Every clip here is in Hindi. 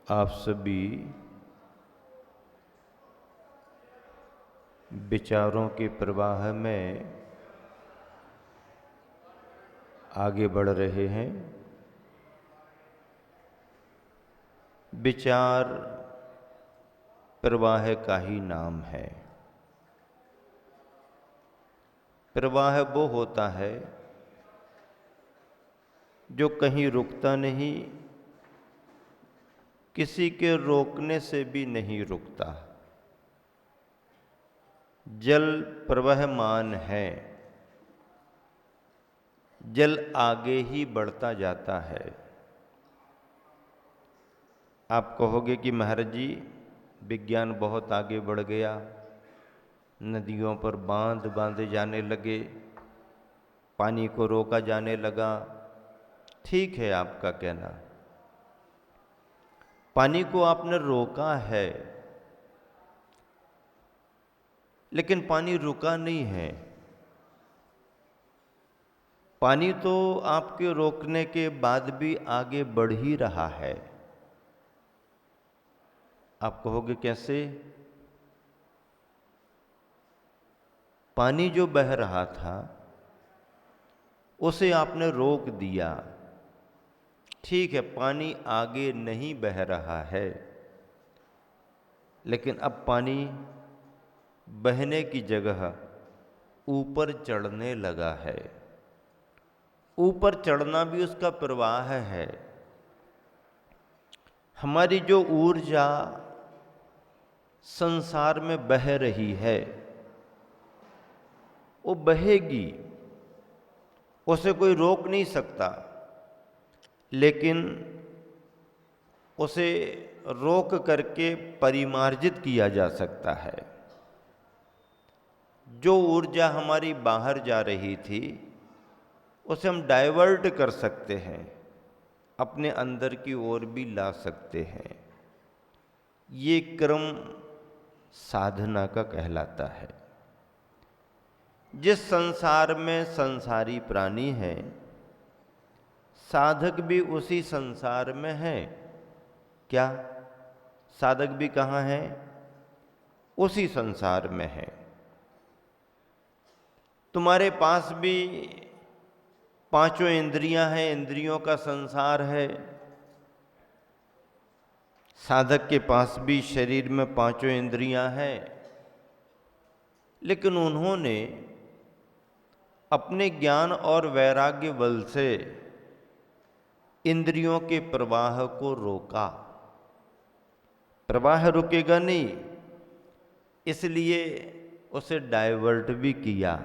आप सभी विचारों के प्रवाह में आगे बढ़ रहे हैं। विचार प्रवाह का ही नाम है। प्रवाह वो होता है जो कहीं रुकता नहीं, किसी के रोकने से भी नहीं रुकता। जल प्रवहमान है, जल आगे ही बढ़ता जाता है। आप कहोगे कि महाराज जी विज्ञान बहुत आगे बढ़ गया, नदियों पर बांध बांधे जाने लगे, पानी को रोका जाने लगा। ठीक है आपका कहना, पानी को आपने रोका है, लेकिन पानी रुका नहीं है। पानी तो आपके रोकने के बाद भी आगे बढ़ ही रहा है। आप कहोगे कैसे? पानी जो बह रहा था उसे आपने रोक दिया। ठीक है, पानी आगे नहीं बह रहा है, लेकिन अब पानी बहने की जगह ऊपर चढ़ने लगा है। ऊपर चढ़ना भी उसका प्रवाह है। हमारी जो ऊर्जा संसार में बह रही है वो बहेगी, उसे कोई रोक नहीं सकता, लेकिन उसे रोक करके परिमार्जित किया जा सकता है। जो ऊर्जा हमारी बाहर जा रही थी उसे हम डाइवर्ट कर सकते हैं, अपने अंदर की ओर भी ला सकते हैं। ये क्रम साधना का कहलाता है। जिस संसार में संसारी प्राणी हैं, साधक भी उसी संसार में है। क्या साधक भी कहाँ है? उसी संसार में है। तुम्हारे पास भी पांचों इंद्रियां हैं, इंद्रियों का संसार है। साधक के पास भी शरीर में पांचों इंद्रियां हैं, लेकिन उन्होंने अपने ज्ञान और वैराग्य बल से इंद्रियों के प्रवाह को रोका। प्रवाह रुकेगा नहीं, इसलिए उसे डाइवर्ट भी किया।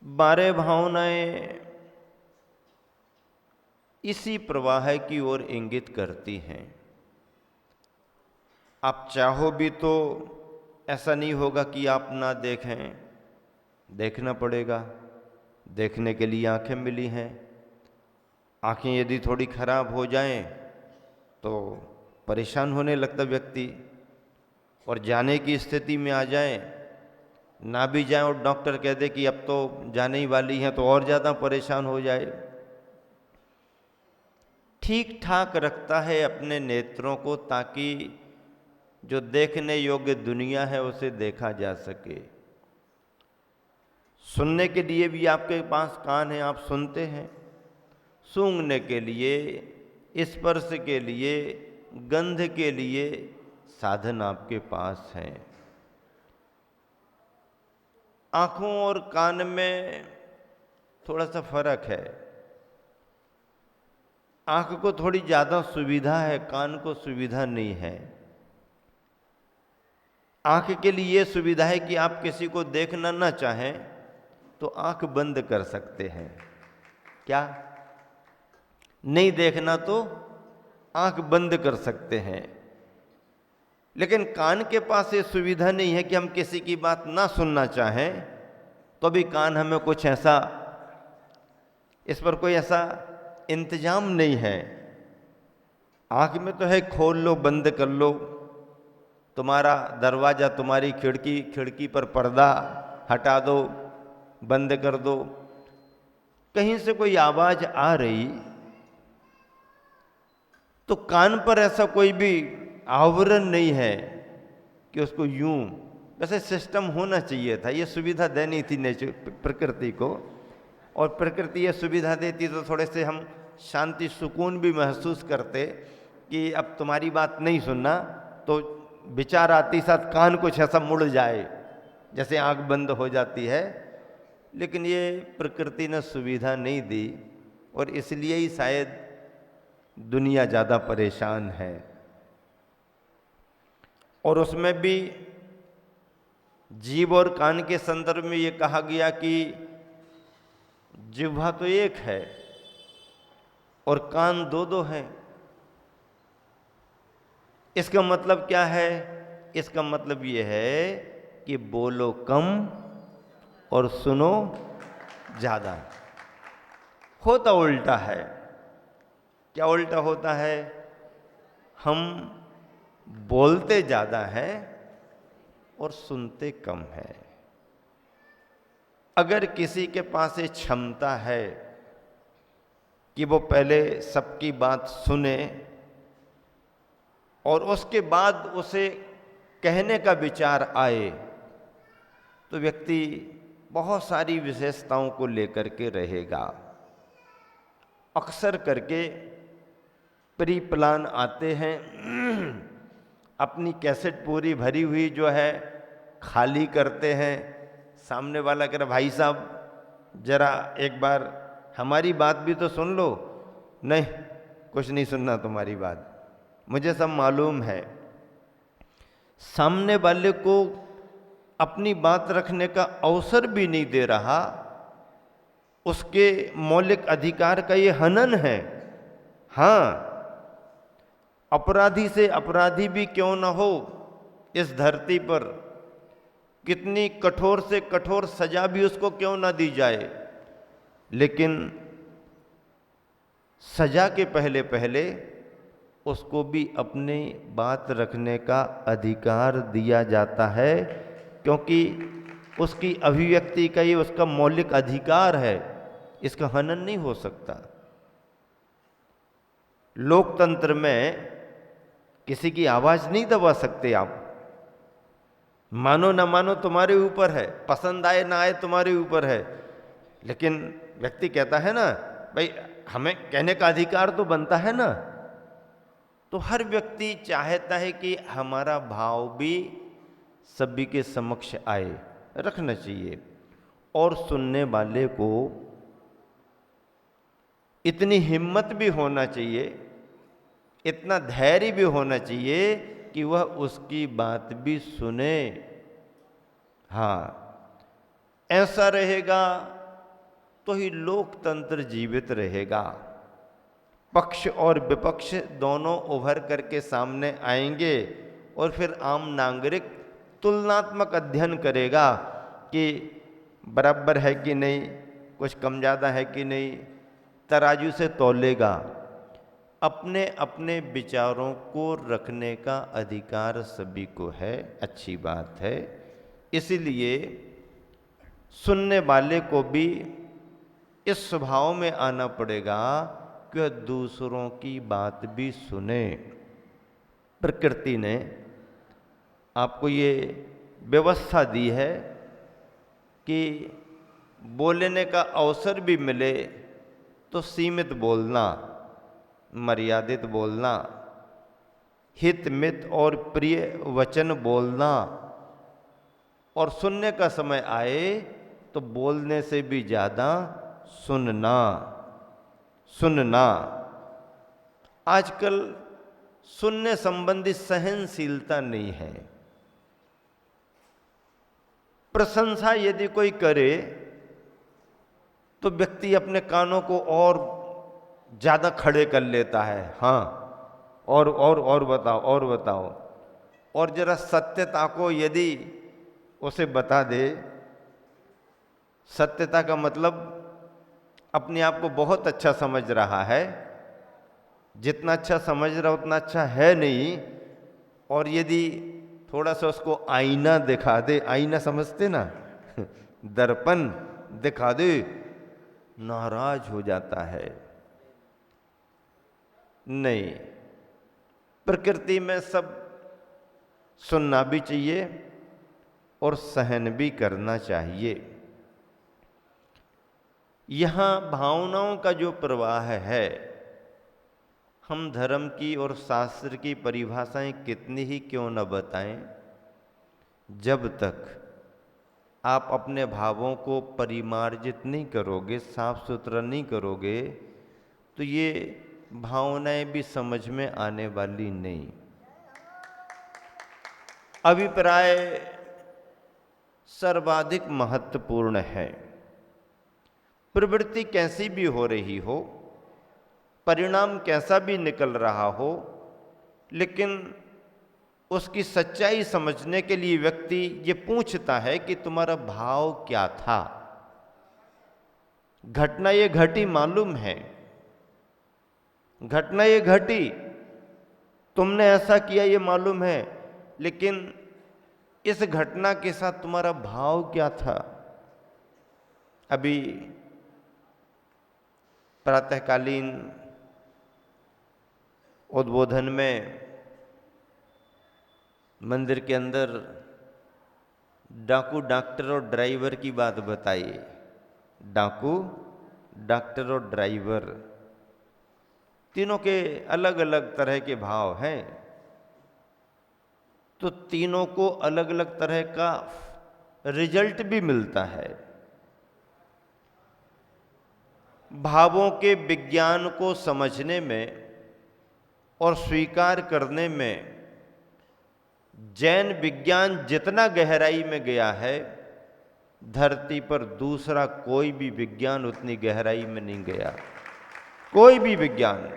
12 भावनाएं इसी प्रवाह की ओर इंगित करती हैं। आप चाहो भी तो ऐसा नहीं होगा कि आप ना देखें, देखना पड़ेगा। देखने के लिए आंखें मिली हैं। आंखें यदि थोड़ी खराब हो जाएं तो परेशान होने लगता व्यक्ति, और जाने की स्थिति में आ जाए, ना भी जाए और डॉक्टर कह दे कि अब तो जाने ही वाली हैं, तो और ज़्यादा परेशान हो जाए। ठीक ठाक रखता है अपने नेत्रों को, ताकि जो देखने योग्य दुनिया है उसे देखा जा सके। सुनने के लिए भी आपके पास कान है, आप सुनते हैं। सूंघने के लिए, स्पर्श के लिए, गंध के लिए साधन आपके पास हैं। आंखों और कान में थोड़ा सा फर्क है। आंख को थोड़ी ज्यादा सुविधा है, कान को सुविधा नहीं है। आंख के लिए यह सुविधा है कि आप किसी को देखना ना चाहें तो आंख बंद कर सकते हैं। क्या? नहीं देखना तो आंख बंद कर सकते हैं। लेकिन कान के पास ये सुविधा नहीं है कि हम किसी की बात ना सुनना चाहें तो भी कान हमें कुछ ऐसा, इस पर कोई ऐसा इंतजाम नहीं है। आंख में तो है खोल लो बंद कर लो, तुम्हारा दरवाजा, तुम्हारी खिड़की, खिड़की पर पर्दा हटा दो, बंद कर दो। कहीं से कोई आवाज आ रही तो कान पर ऐसा कोई भी आवरण नहीं है कि उसको यूं, वैसे सिस्टम होना चाहिए था, ये सुविधा देनी थी नेचर प्रकृति को, और प्रकृति ये सुविधा देती तो थोड़े से हम शांति सुकून भी महसूस करते कि अब तुम्हारी बात नहीं सुनना, तो विचार आती साथ कान कुछ ऐसा मुड़ जाए जैसे आंख बंद हो जाती है। लेकिन ये प्रकृति ने सुविधा नहीं दी और इसलिए ही शायद दुनिया ज़्यादा परेशान है। और उसमें भी जीभ और कान के संदर्भ में ये कहा गया कि जिह्वा तो एक है और कान दो दो हैं। इसका मतलब क्या है? इसका मतलब ये है कि बोलो कम और सुनो ज़्यादा। होता उल्टा है। क्या उल्टा होता है? हम बोलते ज़्यादा हैं और सुनते कम है। अगर किसी के पास ये क्षमता है कि वो पहले सबकी बात सुने और उसके बाद उसे कहने का विचार आए, तो व्यक्ति बहुत सारी विशेषताओं को लेकर के रहेगा। अक्सर करके प्री प्लान आते हैं, अपनी कैसेट पूरी भरी हुई जो है खाली करते हैं। सामने वाला कह रहा भाई साहब जरा एक बार हमारी बात भी तो सुन लो। नहीं, कुछ नहीं सुनना तुम्हारी बात, मुझे सब मालूम है। सामने वाले को अपनी बात रखने का अवसर भी नहीं दे रहा, उसके मौलिक अधिकार का ये हनन है। हाँ, अपराधी से अपराधी भी क्यों ना हो इस धरती पर, कितनी कठोर से कठोर सजा भी उसको क्यों ना दी जाए, लेकिन सजा के पहले पहले उसको भी अपनी बात रखने का अधिकार दिया जाता है, क्योंकि उसकी अभिव्यक्ति का ये उसका मौलिक अधिकार है, इसका हनन नहीं हो सकता। लोकतंत्र में किसी की आवाज नहीं दबा सकते आप। मानो ना मानो तुम्हारे ऊपर है, पसंद आए ना आए तुम्हारे ऊपर है, लेकिन व्यक्ति कहता है ना भाई हमें कहने का अधिकार तो बनता है ना। तो हर व्यक्ति चाहता है कि हमारा भाव भी सभी के समक्ष आए, रखना चाहिए। और सुनने वाले को इतनी हिम्मत भी होना चाहिए, इतना धैर्य भी होना चाहिए कि वह उसकी बात भी सुने। हाँ, ऐसा रहेगा तो ही लोकतंत्र जीवित रहेगा। पक्ष और विपक्ष दोनों उभर करके सामने आएंगे और फिर आम नागरिक तुलनात्मक अध्ययन करेगा कि बराबर है कि नहीं, कुछ कम ज़्यादा है कि नहीं, तराजू से तौलेगा। अपने अपने विचारों को रखने का अधिकार सभी को है, अच्छी बात है। इसीलिए सुनने वाले को भी इस स्वभाव में आना पड़ेगा कि दूसरों की बात भी सुने। प्रकृति ने आपको ये व्यवस्था दी है कि बोलने का अवसर भी मिले तो सीमित बोलना, मर्यादित बोलना, हित मित और प्रिय वचन बोलना, और सुनने का समय आए तो बोलने से भी ज़्यादा सुनना। सुनना आजकल सुनने संबंधी सहनशीलता नहीं है। प्रशंसा यदि कोई करे तो व्यक्ति अपने कानों को और ज़्यादा खड़े कर लेता है। हाँ, और बताओ, और बताओ। और जरा सत्यता को यदि उसे बता दे, सत्यता का मतलब अपने आप को बहुत अच्छा समझ रहा है, जितना अच्छा समझ रहा उतना अच्छा है नहीं। और यदि थोड़ा सा उसको आईना दिखा दे, आईना समझते ना दर्पण दिखा दे, नाराज हो जाता है। नहीं, प्रकृति में सब सुनना भी चाहिए और सहन भी करना चाहिए। यहाँ भावनाओं का जो प्रवाह है, हम धर्म की और शास्त्र की परिभाषाएं कितनी ही क्यों न बताएं, जब तक आप अपने भावों को परिमार्जित नहीं करोगे, साफ सुथरा नहीं करोगे, तो ये भावनाएं भी समझ में आने वाली नहीं। अभिप्राय सर्वाधिक महत्वपूर्ण है। प्रवृत्ति कैसी भी हो रही हो, परिणाम कैसा भी निकल रहा हो, लेकिन उसकी सच्चाई समझने के लिए व्यक्ति ये पूछता है कि तुम्हारा भाव क्या था। घटना ये घटी मालूम है, घटना ये घटी, तुमने ऐसा किया ये मालूम है, लेकिन इस घटना के साथ तुम्हारा भाव क्या था। अभी प्रातःकालीन उद्बोधन में मंदिर के अंदर डाकू, डॉक्टर और ड्राइवर की बात बताई। डाकू, डॉक्टर और ड्राइवर, तीनों के अलग अलग तरह के भाव हैं, तो तीनों को अलग अलग तरह का रिजल्ट भी मिलता है। भावों के विज्ञान को समझने में और स्वीकार करने में जैन विज्ञान जितना गहराई में गया है, धरती पर दूसरा कोई भी विज्ञान उतनी गहराई में नहीं गया। कोई भी विज्ञान,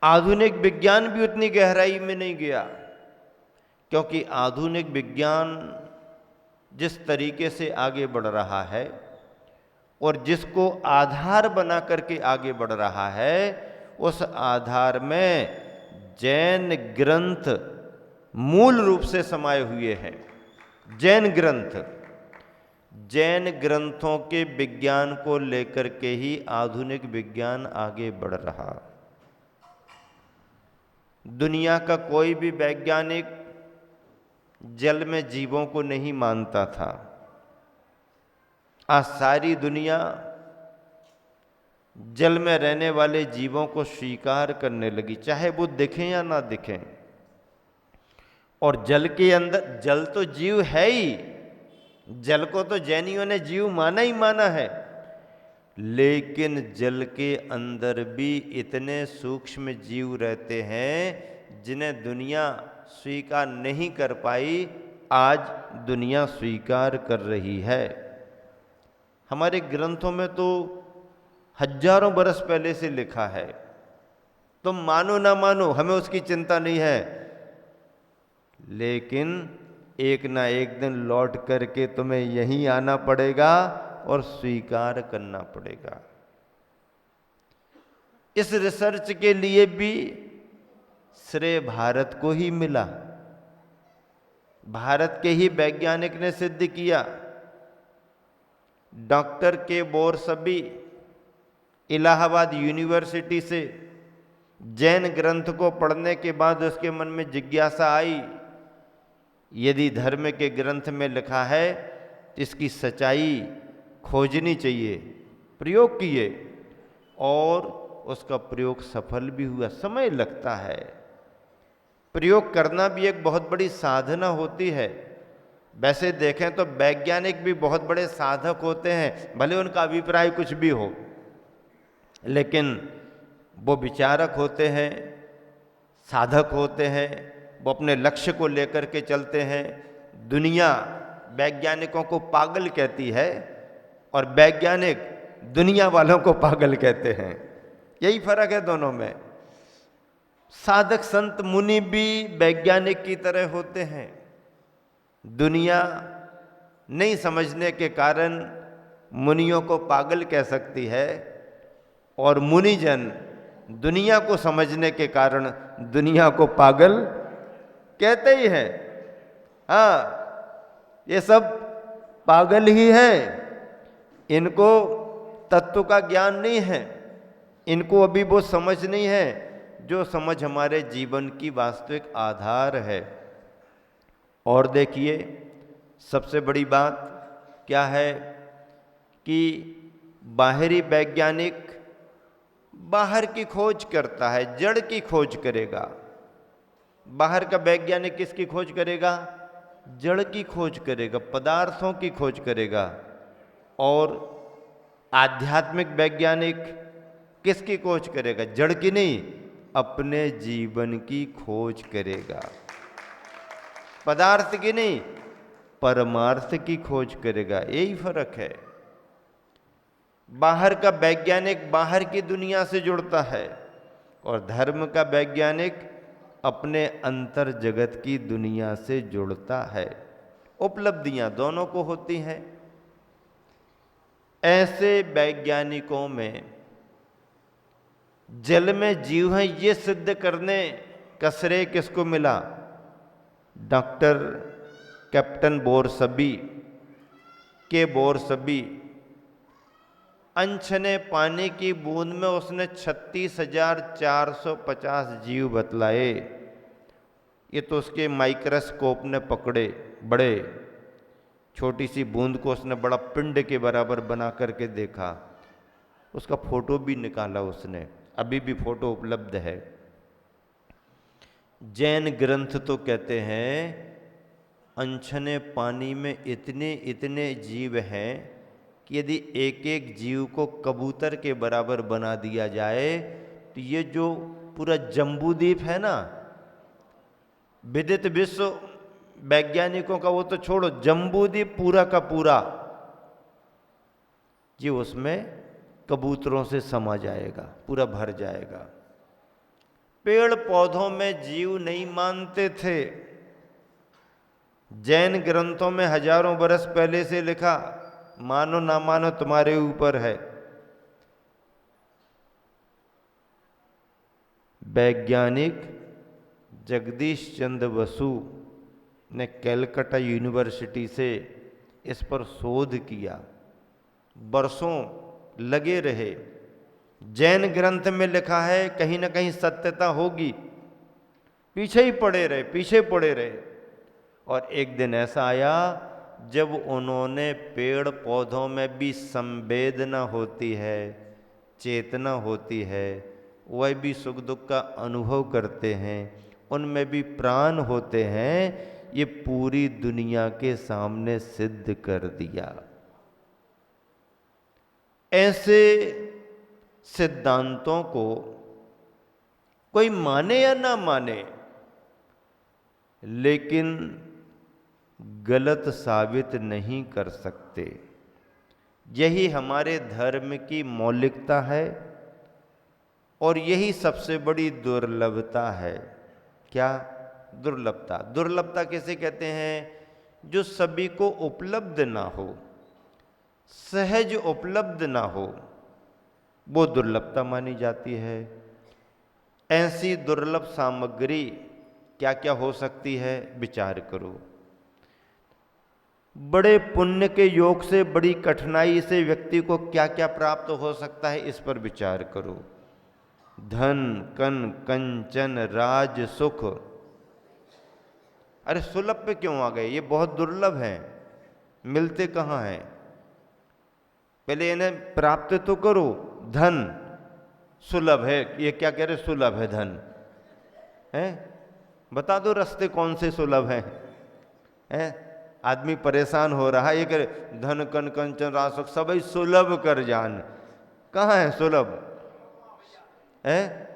आधुनिक विज्ञान भी उतनी गहराई में नहीं गया, क्योंकि आधुनिक विज्ञान जिस तरीके से आगे बढ़ रहा है और जिसको आधार बना करके आगे बढ़ रहा है, उस आधार में जैन ग्रंथ मूल रूप से समाये हुए हैं। जैन ग्रंथ, जैन ग्रंथों के विज्ञान को लेकर के ही आधुनिक विज्ञान आगे बढ़ रहा। दुनिया का कोई भी वैज्ञानिक जल में जीवों को नहीं मानता था। आज सारी दुनिया जल में रहने वाले जीवों को स्वीकार करने लगी, चाहे वो दिखें या ना दिखें। और जल के अंदर, जल तो जीव है ही, जल को तो जैनियों ने जीव माना ही माना है, लेकिन जल के अंदर भी इतने सूक्ष्म जीव रहते हैं जिन्हें दुनिया स्वीकार नहीं कर पाई, आज दुनिया स्वीकार कर रही है। हमारे ग्रंथों में तो हजारों बरस पहले से लिखा है, तुम मानो ना मानो हमें उसकी चिंता नहीं है, लेकिन एक ना एक दिन लौट करके तुम्हें यहीं आना पड़ेगा और स्वीकार करना पड़ेगा। इस रिसर्च के लिए भी श्रेय भारत को ही मिला। भारत के ही वैज्ञानिक ने सिद्ध किया। डॉक्टर के बोरसबी इलाहाबाद यूनिवर्सिटी से जैन ग्रंथ को पढ़ने के बाद उसके मन में जिज्ञासा आई, यदि धर्म के ग्रंथ में लिखा है तो इसकी सच्चाई खोजनी चाहिए। प्रयोग किए और उसका प्रयोग सफल भी हुआ। समय लगता है, प्रयोग करना भी एक बहुत बड़ी साधना होती है। वैसे देखें तो वैज्ञानिक भी बहुत बड़े साधक होते हैं, भले उनका अभिप्राय कुछ भी हो, लेकिन वो विचारक होते हैं, साधक होते हैं, वो अपने लक्ष्य को लेकर के चलते हैं। दुनिया वैज्ञानिकों को पागल कहती है और वैज्ञानिक दुनिया वालों को पागल कहते हैं। यही फर्क है दोनों में। साधक संत मुनि भी वैज्ञानिक की तरह होते हैं। दुनिया नहीं समझने के कारण मुनियों को पागल कह सकती है और मुनिजन दुनिया को समझने के कारण दुनिया को पागल कहते ही हैं। हाँ, ये सब पागल ही हैं, इनको तत्व का ज्ञान नहीं है, इनको अभी वो समझ नहीं है जो समझ हमारे जीवन की वास्तविक आधार है। और देखिए, सबसे बड़ी बात क्या है कि बाहरी वैज्ञानिक बाहर की खोज करता है, जड़ की खोज करेगा। बाहर का वैज्ञानिक किसकी खोज करेगा? जड़ की खोज करेगा, पदार्थों की खोज करेगा। और आध्यात्मिक वैज्ञानिक किसकी खोज करेगा? जड़ की नहीं, अपने जीवन की खोज करेगा। पदार्थ की नहीं, परमार्थ की खोज करेगा। यही फर्क है। बाहर का वैज्ञानिक बाहर की दुनिया से जुड़ता है और धर्म का वैज्ञानिक अपने अंतर जगत की दुनिया से जुड़ता है। उपलब्धियां दोनों को होती हैं। ऐसे वैज्ञानिकों में जल में जीव है ये सिद्ध करने का श्रेय किसको मिला? डॉक्टर कैप्टन बोरसबी के बोरसबी अनछने पानी की बूंद में उसने 36,450 जीव बतलाए। ये तो उसके माइक्रोस्कोप ने पकड़े। बड़े छोटी सी बूंद को उसने बड़ा पिंड के बराबर बना करके देखा। उसका फोटो भी निकाला उसने, अभी भी फोटो उपलब्ध है। जैन ग्रंथ तो कहते हैं अनछने पानी में इतने इतने जीव हैं कि यदि एक एक जीव को कबूतर के बराबर बना दिया जाए तो ये जो पूरा जम्बूद्वीप है ना, विदित विश्व वैज्ञानिकों का वो तो छोड़ो, जम्बूद्वीप पूरा का पूरा ये उसमें कबूतरों से समा जाएगा, पूरा भर जाएगा। पेड़ पौधों में जीव नहीं मानते थे। जैन ग्रंथों में हजारों बरस पहले से लिखा, मानो ना मानो तुम्हारे ऊपर है। वैज्ञानिक जगदीश चंद्र बसु ने कलकत्ता यूनिवर्सिटी से इस पर शोध किया, बरसों लगे रहे। जैन ग्रंथ में लिखा है, कहीं ना कहीं सत्यता होगी, पीछे ही पड़े रहे, पीछे पड़े रहे। और एक दिन ऐसा आया जब उन्होंने पेड़ पौधों में भी संवेदना होती है, चेतना होती है, वह भी सुख दुख का अनुभव करते हैं, उनमें भी प्राण होते हैं, ये पूरी दुनिया के सामने सिद्ध कर दिया। ऐसे सिद्धांतों को कोई माने या ना माने, लेकिन गलत साबित नहीं कर सकते। यही हमारे धर्म की मौलिकता है और यही सबसे बड़ी दुर्लभता है। क्या दुर्लभता? दुर्लभता किसे कहते हैं? जो सभी को उपलब्ध ना हो, सहज उपलब्ध ना हो, वो दुर्लभता मानी जाती है। ऐसी दुर्लभ सामग्री क्या क्या हो सकती है? विचार करो। बड़े पुण्य के योग से, बड़ी कठिनाई से व्यक्ति को क्या क्या प्राप्त हो सकता है, इस पर विचार करो। धन, कन, कंचन, राज, सुख। अरे सुलभ पे क्यों आ गए? ये बहुत दुर्लभ है, मिलते कहाँ हैं? पहले इन्हें प्राप्त तो करो। धन सुलभ है, ये क्या कह रहे? सुलभ है धन है? बता दो रास्ते कौन से सुलभ हैं? आदमी परेशान हो रहा है, ये कह धन कन कंचन राज सुख सब सुलभ कर जान। कहाँ है सुलभ? है?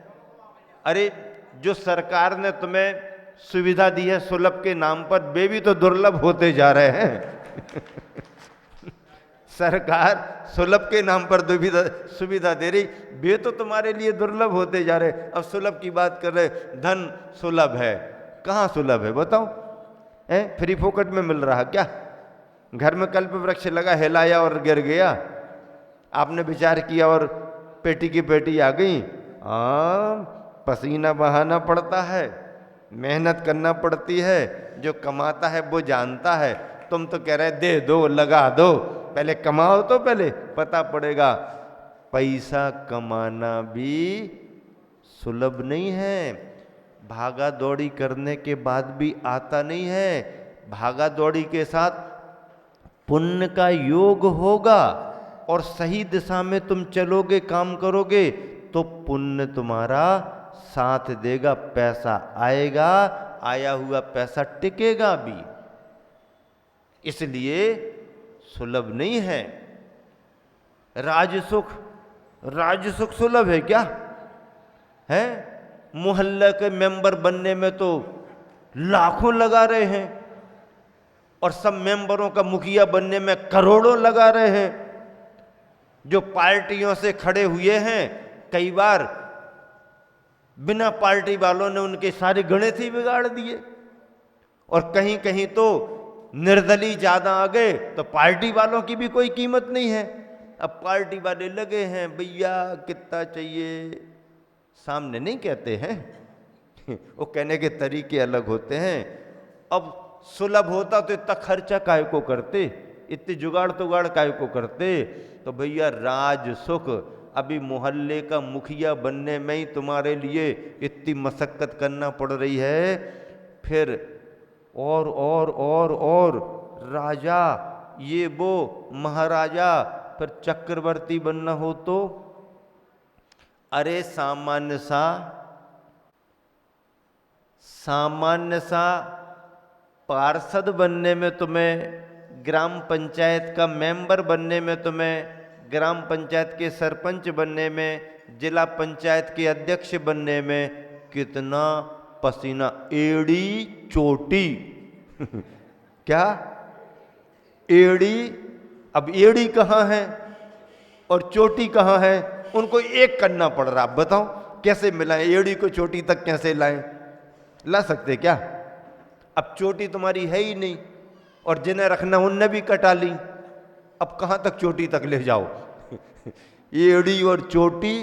अरे जो सरकार ने तुम्हें सुविधा दी है सुलभ के नाम पर, वे भी तो दुर्लभ होते जा रहे हैं। सरकार सुलभ के नाम पर सुविधा दे रही, वे तो तुम्हारे लिए दुर्लभ होते जा रहे। अब सुलभ की बात कर रहे, धन सुलभ है। कहाँ सुलभ है बताओ? फ्री फोकट में मिल रहा क्या? घर में कल्प वृक्ष लगा, हिलाया और गिर गया, आपने विचार किया और पेटी की पेटी आ गई। पसीना बहाना पड़ता है, मेहनत करना पड़ती है, जो कमाता है वो जानता है। तुम तो कह रहे दे दो, लगा दो, पहले कमाओ तो पहले पता पड़ेगा। पैसा कमाना भी सुलभ नहीं है, भागा दौड़ी करने के बाद भी आता नहीं है। भागा दौड़ी के साथ पुण्य का योग होगा और सही दिशा में तुम चलोगे, काम करोगे तो पुण्य तुम्हारा साथ देगा, पैसा आएगा, आया हुआ पैसा टिकेगा भी। इसलिए सुलभ नहीं है। राजसुख, राजसुख सुलभ है क्या? है? मोहल्ले के मेंबर बनने में तो लाखों लगा रहे हैं और सब मेंबरों का मुखिया बनने में करोड़ों लगा रहे हैं। जो पार्टियों से खड़े हुए हैं, कई बार बिना पार्टी वालों ने उनके सारे गणित ही बिगाड़ दिए। और कहीं कहीं तो निर्दलीय ज्यादा आ गए तो पार्टी वालों की भी कोई कीमत नहीं है। अब पार्टी वाले लगे हैं, भैया कितना चाहिए, सामने नहीं कहते हैं वो कहने के तरीके अलग होते हैं। अब सुलभ होता तो इतना खर्चा काय को करते, इतनी जुगाड़ तुगाड़ काय को करते। तो भैया राज सुख, अभी मोहल्ले का मुखिया बनने में ही तुम्हारे लिए इतनी मशक्कत करना पड़ रही है, फिर और राजा, ये वो महाराजा, फिर चक्रवर्ती बनना हो तो अरे सामान्य सा पार्षद बनने में तुम्हें, ग्राम पंचायत का मेंबर बनने में तुम्हें, ग्राम पंचायत के सरपंच बनने में, जिला पंचायत के अध्यक्ष बनने में कितना पसीना, एड़ी चोटी क्या एड़ी? अब एड़ी कहाँ है और चोटी कहाँ है? उनको एक करना पड़ रहा। बताओ कैसे मिलाएं? एड़ी को चोटी तक कैसे लाएं? ला सकते क्या? अब चोटी तुम्हारी है ही नहीं और जिन्हें रखना उनने भी कटा ली, अब कहाँ तक चोटी तक ले जाओ? एड़ी और चोटी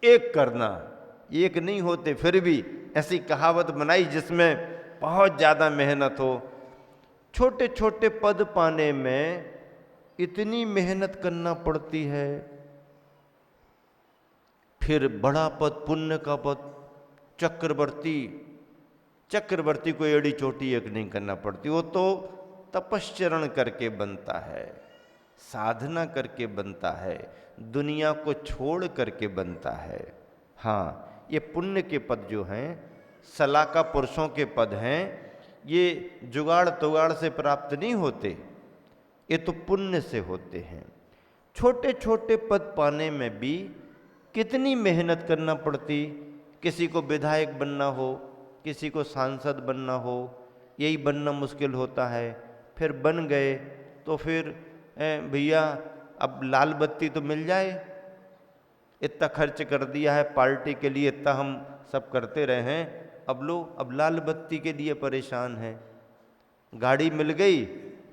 एक करना, एक नहीं होते। फिर भी ऐसी कहावत बनाई जिसमें बहुत ज़्यादा मेहनत हो। छोटे छोटे पद पाने में इतनी मेहनत करना पड़ती है, फिर बड़ा पद, पुण्य का पद, चक्रवर्ती को एड़ी चोटी एक नहीं करना पड़ती। वो तो तपश्चरण करके बनता है, साधना करके बनता है, दुनिया को छोड़ करके बनता है। हाँ, ये पुण्य के पद जो हैं, सलाका पुरुषों के पद हैं, ये जुगाड़ तुगाड़ से प्राप्त नहीं होते, ये तो पुण्य से होते हैं। छोटे छोटे पद पाने में भी कितनी मेहनत करना पड़ती। किसी को विधायक बनना हो, किसी को सांसद बनना हो, यही बनना मुश्किल होता है। फिर बन गए तो फिर भैया अब लाल बत्ती तो मिल जाए, इतना खर्च कर दिया है पार्टी के लिए, इतना हम सब करते रहे हैं, अब लाल बत्ती के लिए परेशान हैं। गाड़ी मिल गई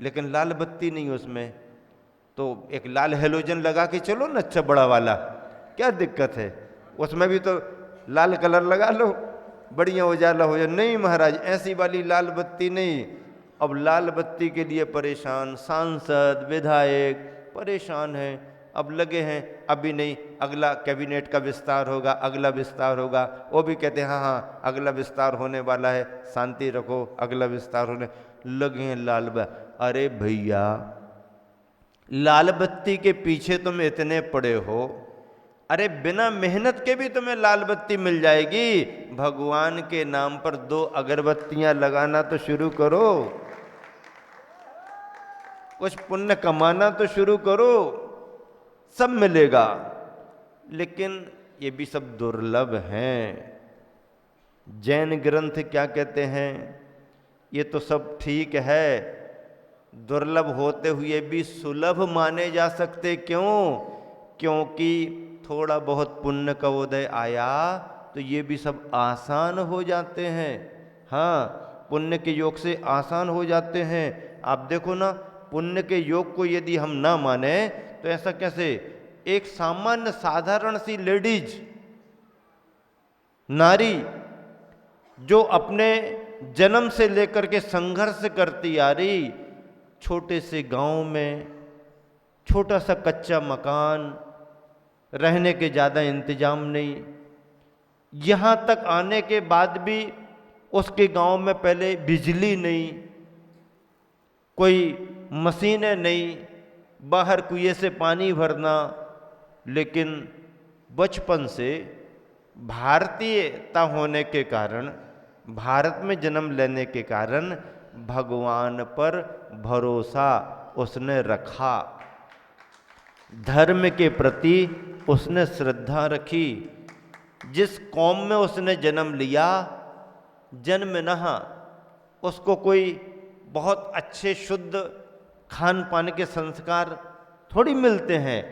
लेकिन लाल बत्ती नहीं उसमें, तो एक लाल हेलोजन लगा के चलो ना, अच्छा बड़ा वाला, क्या दिक्कत है? उसमें भी तो लाल कलर लगा लो, बढ़िया उजाला हो जाए। नहीं महाराज, ऐसी वाली लाल बत्ती नहीं। अब लाल बत्ती के लिए परेशान, सांसद विधायक परेशान हैं, अब लगे हैं, अभी नहीं, अगला कैबिनेट का विस्तार होगा, अगला विस्तार होगा। वो भी कहते हैं हाँ अगला विस्तार होने वाला है, शांति रखो, अगला विस्तार होने लगे हैं। अरे भैया, लाल बत्ती के पीछे तुम इतने पड़े हो, अरे बिना मेहनत के भी तुम्हें लाल बत्ती मिल जाएगी। भगवान के नाम पर 2 अगरबत्तियां लगाना तो शुरू करो, कुछ पुण्य कमाना तो शुरू करो, सब मिलेगा। लेकिन ये भी सब दुर्लभ हैं। जैन ग्रंथ क्या कहते हैं? ये तो सब ठीक है, दुर्लभ होते हुए भी सुलभ माने जा सकते। क्यों? क्योंकि थोड़ा बहुत पुण्य का उदय आया तो ये भी सब आसान हो जाते हैं। हाँ, पुण्य के योग से आसान हो जाते हैं। आप देखो ना, पुण्य के योग को यदि हम ना माने तो ऐसा कैसे? एक सामान्य साधारण सी लेडीज, नारी, जो अपने जन्म से लेकर के संघर्ष करती आ रही, छोटे से गांव में छोटा सा कच्चा मकान, रहने के ज़्यादा इंतजाम नहीं, यहाँ तक आने के बाद भी उसके गांव में पहले बिजली नहीं, कोई मशीनें नहीं, बाहर कुएं से पानी भरना, लेकिन बचपन से भारतीयता होने के कारण, भारत में जन्म लेने के कारण भगवान पर भरोसा उसने रखा, धर्म के प्रति उसने श्रद्धा रखी। जिस कौम में उसने जन्म लिया, जन्म नहा उसको कोई बहुत अच्छे शुद्ध खान पान के संस्कार थोड़ी मिलते हैं,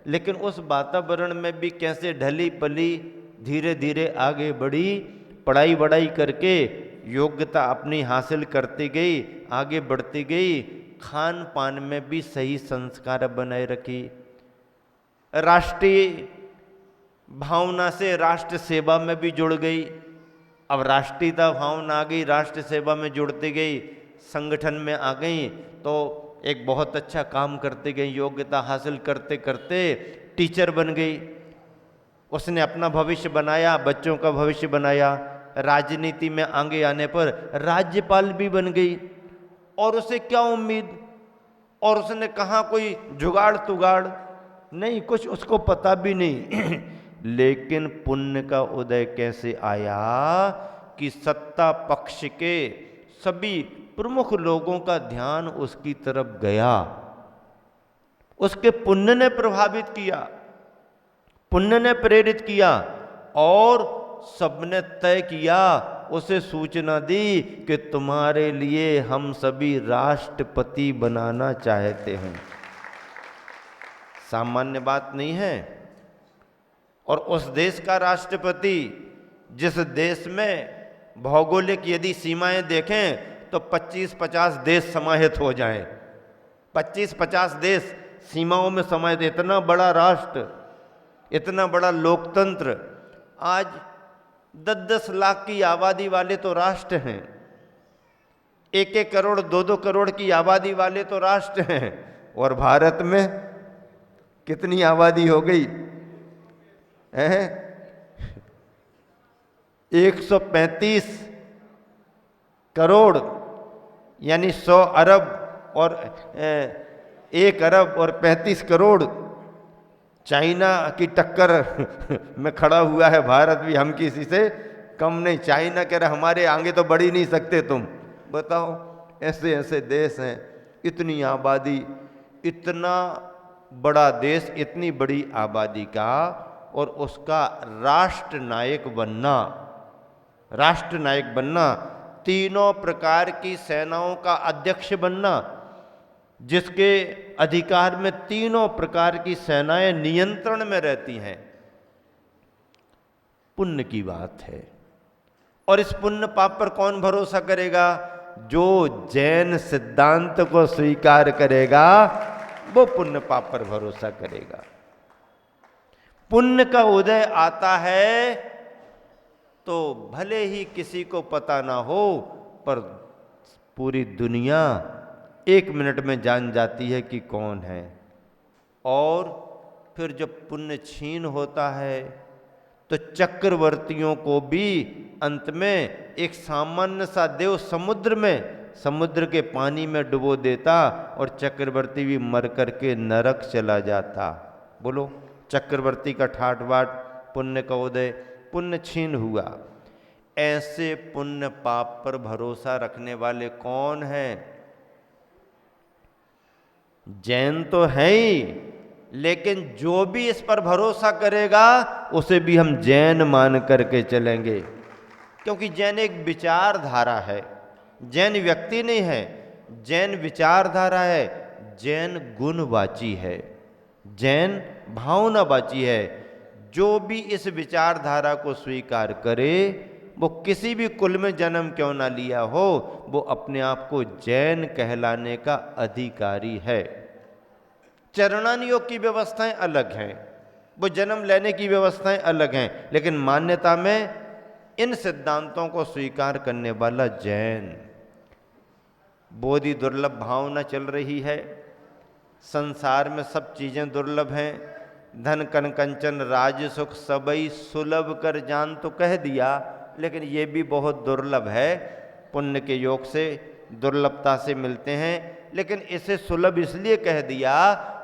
लेकिन उस वातावरण में भी कैसे ढली पली धीरे धीरे आगे बढ़ी, पढ़ाई वढ़ाई करके योग्यता अपनी हासिल करती गई, आगे बढ़ती गई, खान पान में भी सही संस्कार बनाए रखी, राष्ट्रीय भावना से राष्ट्र सेवा में भी जुड़ गई। अब राष्ट्रीयता भावना आ गई, राष्ट्र सेवा में जुड़ती गई, संगठन में आ गई, तो एक बहुत अच्छा काम करते गई, योग्यता हासिल करते करते टीचर बन गई, उसने अपना भविष्य बनाया, बच्चों का भविष्य बनाया, राजनीति में आगे आने पर राज्यपाल भी बन गई। और उसे क्या उम्मीद, और उसने कहाँ कोई जुगाड़ तुगाड़ नहीं, कुछ उसको पता भी नहीं लेकिन पुण्य का उदय कैसे आया कि सत्ता पक्ष के सभी प्रमुख लोगों का ध्यान उसकी तरफ गया, उसके पुण्य ने प्रभावित किया, पुण्य ने प्रेरित किया, और सबने तय किया, उसे सूचना दी कि तुम्हारे लिए हम सभी राष्ट्रपति बनाना चाहते हैं। सामान्य बात नहीं है। और उस देश का राष्ट्रपति, जिस देश में भौगोलिक यदि सीमाएं देखें तो 25-50 देश समाहित हो जाएं, 25-50 देश सीमाओं में समाहित, इतना बड़ा राष्ट्र, इतना बड़ा लोकतंत्र। आज 10-10 लाख की आबादी वाले तो राष्ट्र हैं, 1-1 करोड़ 2-2 करोड़ की आबादी वाले तो राष्ट्र हैं, और भारत में कितनी आबादी हो गई है? 135 करोड़, यानी 100 अरब और 1 अरब और 35 करोड़। चाइना की टक्कर में खड़ा हुआ है भारत भी, हम किसी से कम नहीं। चाइना कह रहा हमारे आगे तो बढ़ ही नहीं सकते तुम। बताओ, ऐसे ऐसे देश हैं, इतनी आबादी, इतना बड़ा देश, इतनी बड़ी आबादी का, और उसका राष्ट्र नायक बनना, राष्ट्र नायक बनना, तीनों प्रकार की सेनाओं का अध्यक्ष बनना, जिसके अधिकार में तीनों प्रकार की सेनाएं नियंत्रण में रहती हैं, पुण्य की बात है। और इस पुण्य पाप पर कौन भरोसा करेगा? जो जैन सिद्धांत को स्वीकार करेगा वो पुण्य पाप पर भरोसा करेगा। पुण्य का उदय आता है तो भले ही किसी को पता ना हो, पर पूरी दुनिया 1 मिनट में जान जाती है कि कौन है। और फिर जब पुण्य छीन होता है तो चक्रवर्तियों को भी अंत में एक सामान्य सा देव समुद्र में, समुद्र के पानी में डुबो देता, और चक्रवर्ती भी मर करके नरक चला जाता। बोलो, चक्रवर्ती का ठाट बाट, पुण्य का उदय, पुण्य छीन हुआ। ऐसे पुण्य पाप पर भरोसा रखने वाले कौन हैं? जैन तो है ही, लेकिन जो भी इस पर भरोसा करेगा उसे भी हम जैन मान करके चलेंगे, क्योंकि जैन एक विचारधारा है, जैन व्यक्ति नहीं है, जैन विचारधारा है, जैन गुणवाची है, जैन भावनावाची है। जो भी इस विचारधारा को स्वीकार करे, वो किसी भी कुल में जन्म क्यों ना लिया हो, वो अपने आप को जैन कहलाने का अधिकारी है। चरणान योग की व्यवस्थाएं अलग हैं, वो जन्म लेने की व्यवस्थाएं अलग हैं, लेकिन मान्यता में इन सिद्धांतों को स्वीकार करने वाला जैन। बोधि दुर्लभ भावना चल रही है, संसार में सब चीज़ें दुर्लभ हैं, धन कन कंचन राज सुख सबई सुलभ कर जान तो कह दिया, लेकिन ये भी बहुत दुर्लभ है, पुण्य के योग से दुर्लभता से मिलते हैं। लेकिन इसे सुलभ इसलिए कह दिया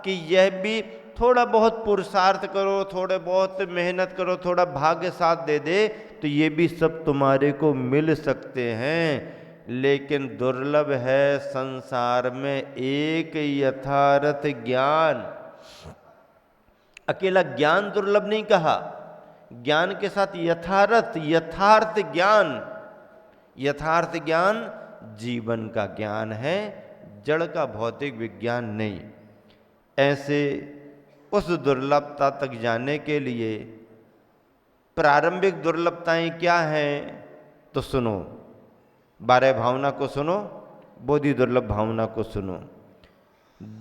कि यह भी थोड़ा बहुत पुरुषार्थ करो, थोड़े बहुत मेहनत करो, थोड़ा भाग्य साथ दे दे तो ये भी सब तुम्हारे को मिल सकते हैं। लेकिन दुर्लभ है संसार में एक यथार्थ ज्ञान। अकेला ज्ञान दुर्लभ नहीं कहा, ज्ञान के साथ यथार्थ ज्ञान। यथार्थ ज्ञान जीवन का ज्ञान है, जड़ का भौतिक विज्ञान नहीं। ऐसे उस दुर्लभता तक जाने के लिए प्रारंभिक दुर्लभताएं क्या हैं तो सुनो, 12 भावना को सुनो, बोधि दुर्लभ भावना को सुनो।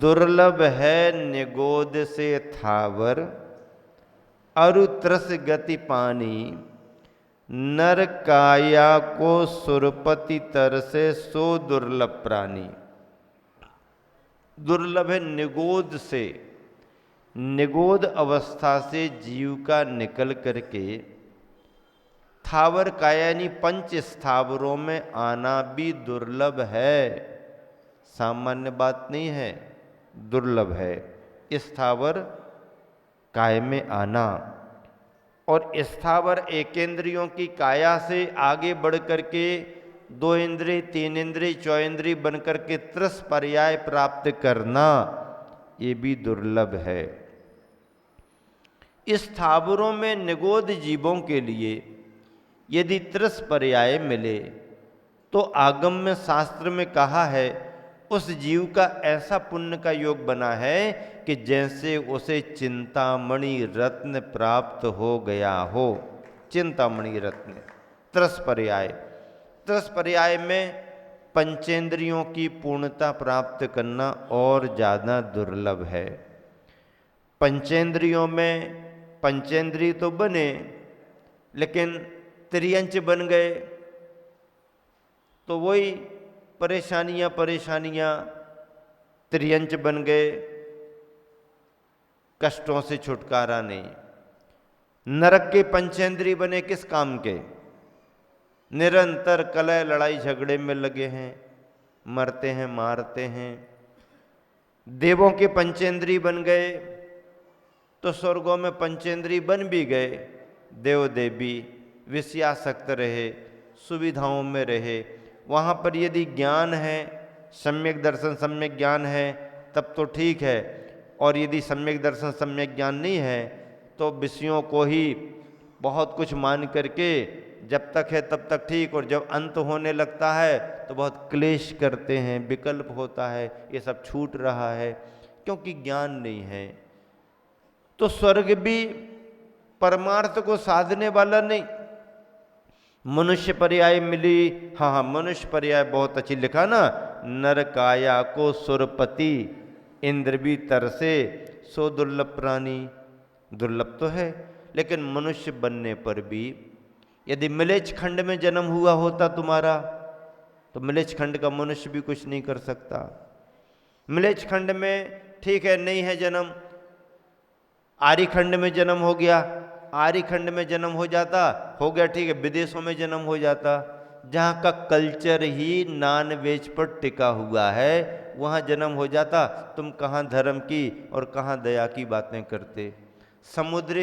दुर्लभ है निगोद से थावर, अरुत्रस गति पानी, नर काया को सुरपति तर से सो दुर्लभ प्राणी। दुर्लभ है निगोद से, निगोद अवस्था से जीव का निकल करके थावर काया यानी पंच स्थावरों में आना भी दुर्लभ है। सामान्य बात नहीं है, दुर्लभ है स्थावर काय में आना। और स्थावर एकेंद्रियों की काया से आगे बढ़ करके 2 इंद्रिय, 3 इंद्रिय, 4 इंद्रिय बनकर के त्रस पर्याय प्राप्त करना, ये भी दुर्लभ है। इस स्थावरों में निगोद जीवों के लिए यदि त्रस पर्याय मिले तो आगम में शास्त्र में कहा है उस जीव का ऐसा पुण्य का योग बना है कि जैसे उसे चिंतामणि रत्न प्राप्त हो गया हो। चिंतामणि रत्न त्रस पर्याय, त्रस पर्याय में पंचेंद्रियों की पूर्णता प्राप्त करना और ज़्यादा दुर्लभ है। पंचेंद्रियों में पंचेंद्रिय तो बने लेकिन त्रियंच बन गए तो वही परेशानियां त्रियंच बन गए, कष्टों से छुटकारा नहीं। नरक के पंचेंद्रिय बने किस काम के? निरंतर कलह लड़ाई झगड़े में लगे हैं, मरते हैं मारते हैं। देवों के पंचेंद्रिय बन गए तो स्वर्गों में पंचेंद्रिय बन भी गए, देव देवी विषयासक्त रहे, सुविधाओं में रहे। वहाँ पर यदि ज्ञान है, सम्यक दर्शन सम्यक ज्ञान है तब तो ठीक है, और यदि सम्यक दर्शन सम्यक ज्ञान नहीं है तो विषयों को ही बहुत कुछ मान करके जब तक है तब तक ठीक, और जब अंत होने लगता है तो बहुत क्लेश करते हैं, विकल्प होता है, ये सब छूट रहा है क्योंकि ज्ञान नहीं है। तो स्वर्ग भी परमार्थ को साधने वाला नहीं। मनुष्य पर्याय मिली, हाँ मनुष्य पर्याय बहुत अच्छी लिखा ना, नर काया को सुरपति इंद्र भी तरसे सो दुर्लभ प्राणी। दुर्लभ तो है, लेकिन मनुष्य बनने पर भी यदि मिलेच्छ खंड में जन्म हुआ होता तुम्हारा तो मिलेच्छ खंड का मनुष्य भी कुछ नहीं कर सकता। मिलेच्छ खंड में ठीक है नहीं है जन्म, आर्य खंड में जन्म हो गया, आर्य खंड में जन्म हो जाता, हो गया ठीक है, विदेशों में जन्म हो जाता, जहाँ का कल्चर ही नॉन वेज पर टिका हुआ है वहाँ जन्म हो जाता। तुम कहाँ धर्म की और कहाँ दया की बातें करते। समुद्र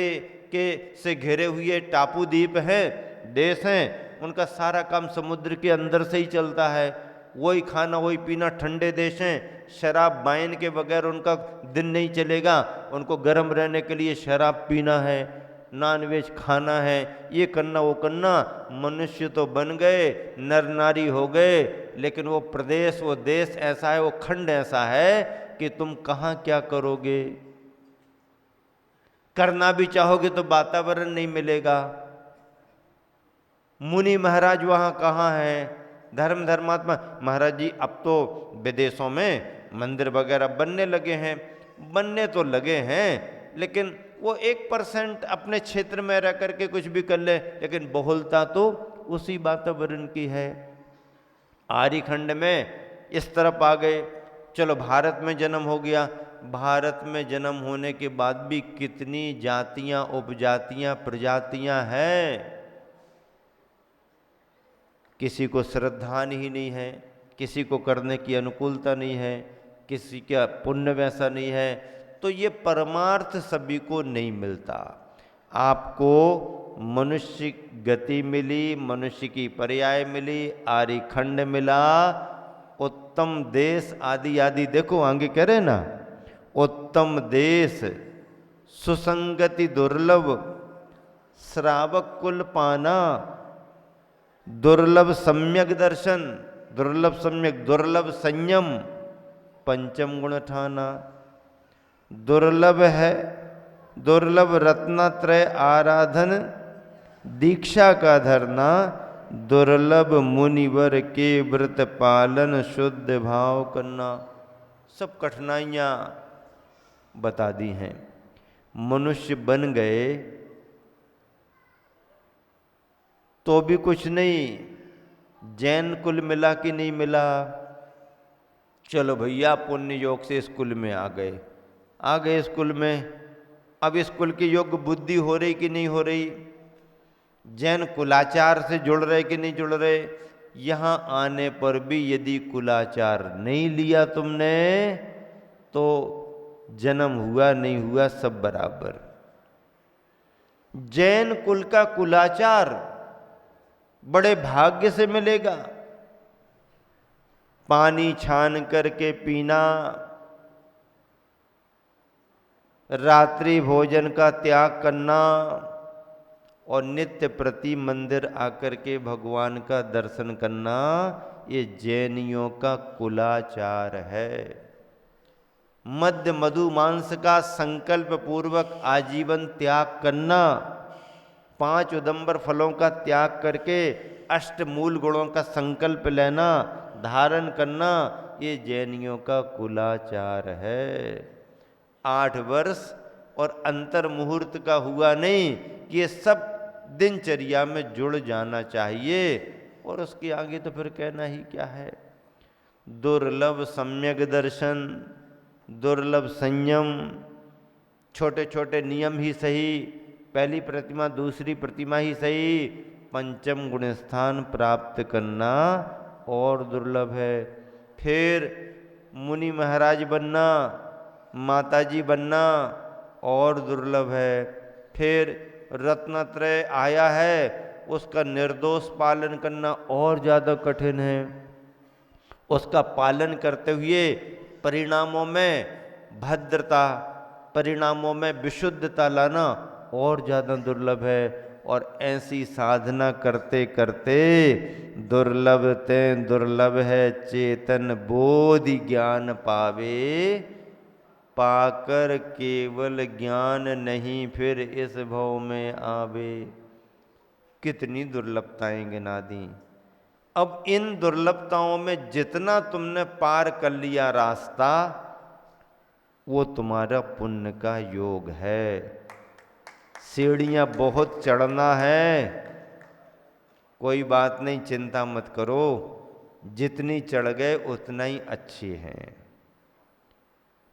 के से घिरे हुए टापू द्वीप हैं, देश हैं, उनका सारा काम समुद्र के अंदर से ही चलता है, वही खाना वही पीना, ठंडे देश हैं, शराब वाइन के बगैर उनका दिन नहीं चलेगा, उनको गर्म रहने के लिए शराब पीना है, नॉनवेज खाना है, ये करना वो करना। मनुष्य तो बन गए, नर नारी हो गए, लेकिन वो प्रदेश वो देश ऐसा है, वो खंड ऐसा है कि तुम कहाँ क्या करोगे। करना भी चाहोगे तो वातावरण नहीं मिलेगा। मुनि महाराज वहाँ कहाँ हैं, धर्मात्मा महाराज जी अब तो विदेशों में मंदिर वगैरह बनने लगे हैं, बनने तो लगे हैं, लेकिन वो 1% अपने क्षेत्र में रह करके कुछ भी कर ले, लेकिन बहुलता तो उसी वातावरण की है। आर्य खंड में इस तरफ आ गए, चलो भारत में जन्म हो गया, भारत में जन्म होने के बाद भी कितनी जातियां, उपजातियां, प्रजातियां हैं। किसी को श्रद्धा ही नहीं है, किसी को करने की अनुकूलता नहीं है, किसी का पुण्य वैसा नहीं है। तो ये परमार्थ सभी को नहीं मिलता। आपको मनुष्य गति मिली, मनुष्य की पर्याय मिली, आर्यखंड मिला, उत्तम देश आदि आदि। देखो आगे कह रहे ना, उत्तम देश, सुसंगति दुर्लभ, श्रावक कुल पाना, दुर्लभ सम्यक दर्शन, दुर्लभ सम्यक, दुर्लभ संयम, पंचम गुण ठाना। दुर्लभ है, दुर्लभ रत्नत्रय आराधन, दीक्षा का धरना, दुर्लभ मुनिवर के व्रत पालन, शुद्ध भाव करना। सब कठिनाइयाँ बता दी हैं। मनुष्य बन गए तो भी कुछ नहीं, जैन कुल मिला कि नहीं मिला। चलो भैया पुण्य योग से इस कुल में आ गए इस कुल में। अब इस कुल की योग्य बुद्धि हो रही कि नहीं हो रही, जैन कुलाचार से जुड़ रहे कि नहीं जुड़ रहे। यहाँ आने पर भी यदि कुलाचार नहीं लिया तुमने तो जन्म हुआ नहीं हुआ सब बराबर। जैन कुल का कुलाचार बड़े भाग्य से मिलेगा। पानी छान करके पीना, रात्रि भोजन का त्याग करना और नित्य प्रति मंदिर आकर के भगवान का दर्शन करना, ये जैनियों का कुलाचार है। मद्य मधु मांस का संकल्प पूर्वक आजीवन त्याग करना, 5 उदंबर फलों का त्याग करके अष्ट मूल गुणों का संकल्प लेना, धारण करना, ये जैनियों का कुलाचार है। 8 वर्ष और अंतर मुहूर्त का हुआ नहीं कि ये सब दिनचर्या में जुड़ जाना चाहिए। और उसके आगे तो फिर कहना ही क्या है। दुर्लभ सम्यक दर्शन, दुर्लभ संयम, छोटे छोटे नियम ही सही, पहली प्रतिमा दूसरी प्रतिमा ही सही, पंचम गुण स्थान प्राप्त करना और दुर्लभ है। फिर मुनि महाराज बनना, माताजी बनना और दुर्लभ है। फिर रत्नत्रय आया है, उसका निर्दोष पालन करना और ज़्यादा कठिन है। उसका पालन करते हुए परिणामों में भद्रता, परिणामों में विशुद्धता लाना और ज़्यादा दुर्लभ है। और ऐसी साधना करते करते दुर्लभ ते दुर्लभ है, चेतन बोधि ज्ञान पावे, पाकर केवल ज्ञान नहीं फिर इस भव में आवे। कितनी दुर्लभताएं गिना दी। अब इन दुर्लभताओं में जितना तुमने पार कर लिया रास्ता, वो तुम्हारा पुण्य का योग है। सीढ़ियां बहुत चढ़ना है, कोई बात नहीं, चिंता मत करो, जितनी चढ़ गए उतना ही अच्छे हैं।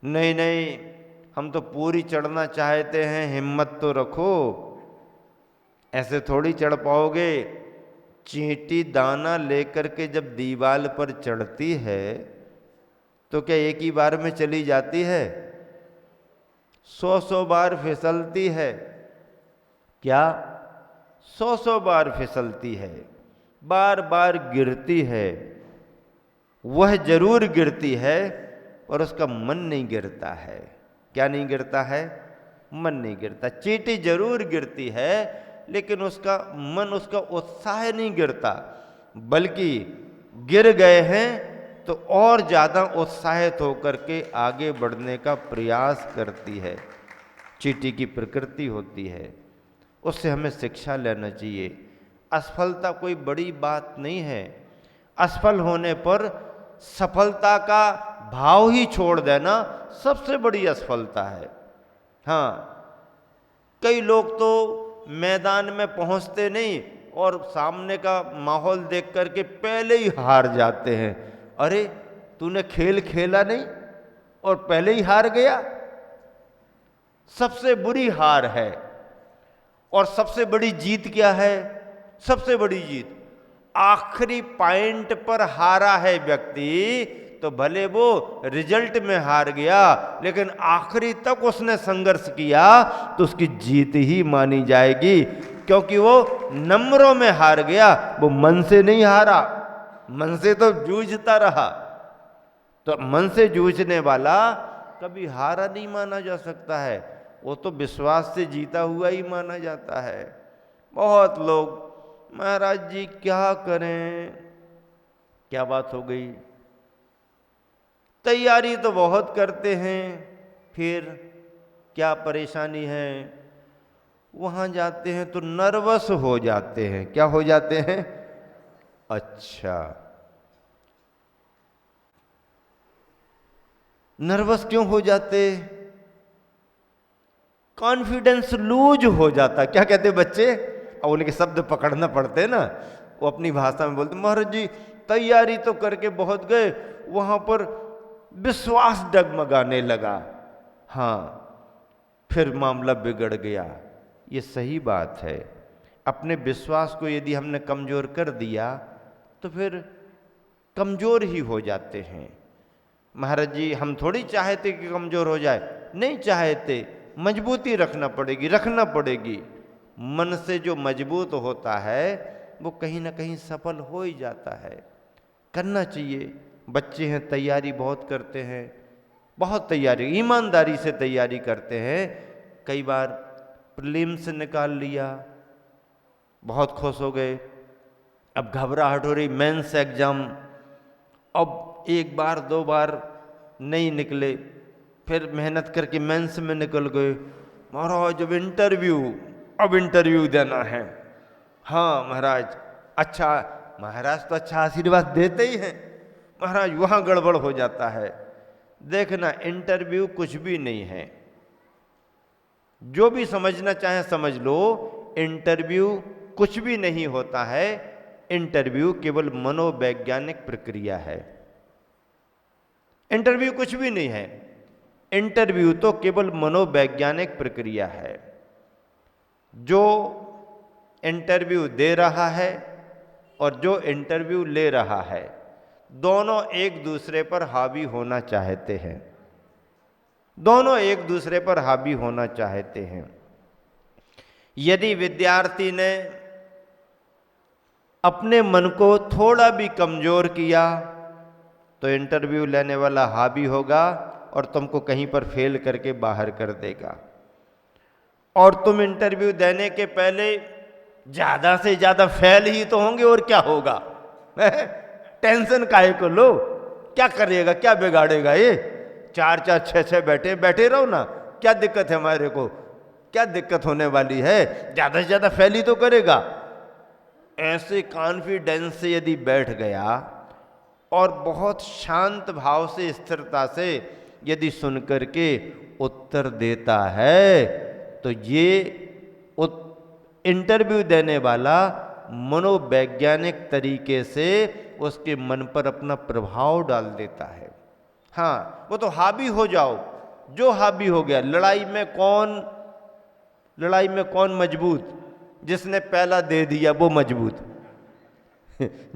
नहीं नहीं, हम तो पूरी चढ़ना चाहते हैं, हिम्मत तो रखो, ऐसे थोड़ी चढ़ पाओगे। चींटी दाना लेकर के जब दीवार पर चढ़ती है तो क्या एक ही बार में चली जाती है? 100 बार फिसलती है। क्या 100 बार फिसलती है, बार बार गिरती है। वह जरूर गिरती है और उसका मन नहीं गिरता है। क्या नहीं गिरता है? मन नहीं गिरता। चींटी जरूर गिरती है लेकिन उसका मन, उसका उत्साह नहीं गिरता, बल्कि गिर गए हैं तो और ज़्यादा उत्साहित होकर के आगे बढ़ने का प्रयास करती है। चींटी की प्रकृति होती है, उससे हमें शिक्षा लेना चाहिए। असफलता कोई बड़ी बात नहीं है। असफल होने पर सफलता का भाव ही छोड़ देना सबसे बड़ी असफलता है। हाँ, कई लोग तो मैदान में पहुंचते नहीं और सामने का माहौल देख करके पहले ही हार जाते हैं। अरे तूने खेल खेला नहीं, और पहले ही हार गया। सबसे बुरी हार है। और सबसे बड़ी जीत क्या है? सबसे बड़ी जीत आखिरी पॉइंट पर हारा है व्यक्ति, तो भले वो रिजल्ट में हार गया, लेकिन आखिरी तक उसने संघर्ष किया तो उसकी जीत ही मानी जाएगी, क्योंकि वो नंबरों में हार गया, वो मन से नहीं हारा। मन से तो जूझता रहा। तो मन से जूझने वाला कभी हारा नहीं माना जा सकता है, वो तो विश्वास से जीता हुआ ही माना जाता है। बहुत लोग महाराज जी क्या करें, क्या बात हो गई? तैयारी तो बहुत करते हैं, फिर क्या परेशानी है? वहां जाते हैं तो नर्वस हो जाते हैं। क्या हो जाते हैं? अच्छा, नर्वस क्यों हो जाते? कॉन्फिडेंस लूज हो जाता। क्या कहते बच्चे? अब उनके शब्द पकड़ना पड़ते हैं ना, वो अपनी भाषा में बोलते, महाराज जी तैयारी तो करके बहुत गए, वहां पर विश्वास डगमगाने लगा। हाँ, फिर मामला बिगड़ गया। ये सही बात है। अपने विश्वास को यदि हमने कमजोर कर दिया तो फिर कमजोर ही हो जाते हैं। महाराज जी हम थोड़ी चाहते कि कमजोर हो जाए, नहीं चाहते, मजबूती रखना पड़ेगी। मन से जो मजबूत होता है वो कहीं ना कहीं सफल हो ही जाता है। करना चाहिए। बच्चे हैं, तैयारी बहुत करते हैं, बहुत तैयारी, ईमानदारी से तैयारी करते हैं। कई बार प्रीलिम्स निकाल लिया, बहुत खुश हो गए। अब घबराहट हो रही, मेंस एग्जाम, अब एक बार दो बार नहीं निकले, फिर मेहनत करके मेंस में निकल गए। महाराज अब इंटरव्यू देना है। हाँ महाराज, अच्छा महाराज तो अच्छा आशीर्वाद देते ही हैं, महाराज वहां गड़बड़ हो जाता है। देखना, इंटरव्यू कुछ भी नहीं है। जो भी समझना चाहे समझ लो, इंटरव्यू कुछ भी नहीं होता है। इंटरव्यू केवल मनोवैज्ञानिक प्रक्रिया है। इंटरव्यू कुछ भी नहीं है। इंटरव्यू तो केवल मनोवैज्ञानिक प्रक्रिया है। जो इंटरव्यू दे रहा है और जो इंटरव्यू ले रहा है, दोनों एक दूसरे पर हावी होना चाहते हैं। दोनों एक दूसरे पर हावी होना चाहते हैं। यदि विद्यार्थी ने अपने मन को थोड़ा भी कमजोर किया तो इंटरव्यू लेने वाला हावी होगा और तुमको कहीं पर फेल करके बाहर कर देगा। और तुम इंटरव्यू देने के पहले ज्यादा से ज्यादा फेल ही तो होंगे, और क्या होगा? टेंशन काहे को लो? क्या करिएगा, क्या बिगाड़ेगा ये? 4 6 बैठे बैठे रहो ना, क्या दिक्कत है? हमारे को क्या दिक्कत होने वाली है? ज्यादा से ज्यादा फेल ही तो करेगा। ऐसे कॉन्फिडेंस से यदि बैठ गया और बहुत शांत भाव से, स्थिरता से यदि सुन करके उत्तर देता है, तो ये इंटरव्यू देने वाला मनोवैज्ञानिक तरीके से उसके मन पर अपना प्रभाव डाल देता है। हाँ, वो तो हावी हो जाओ, जो हावी हो गया। लड़ाई में कौन मजबूत? जिसने पहला दे दिया वो मजबूत।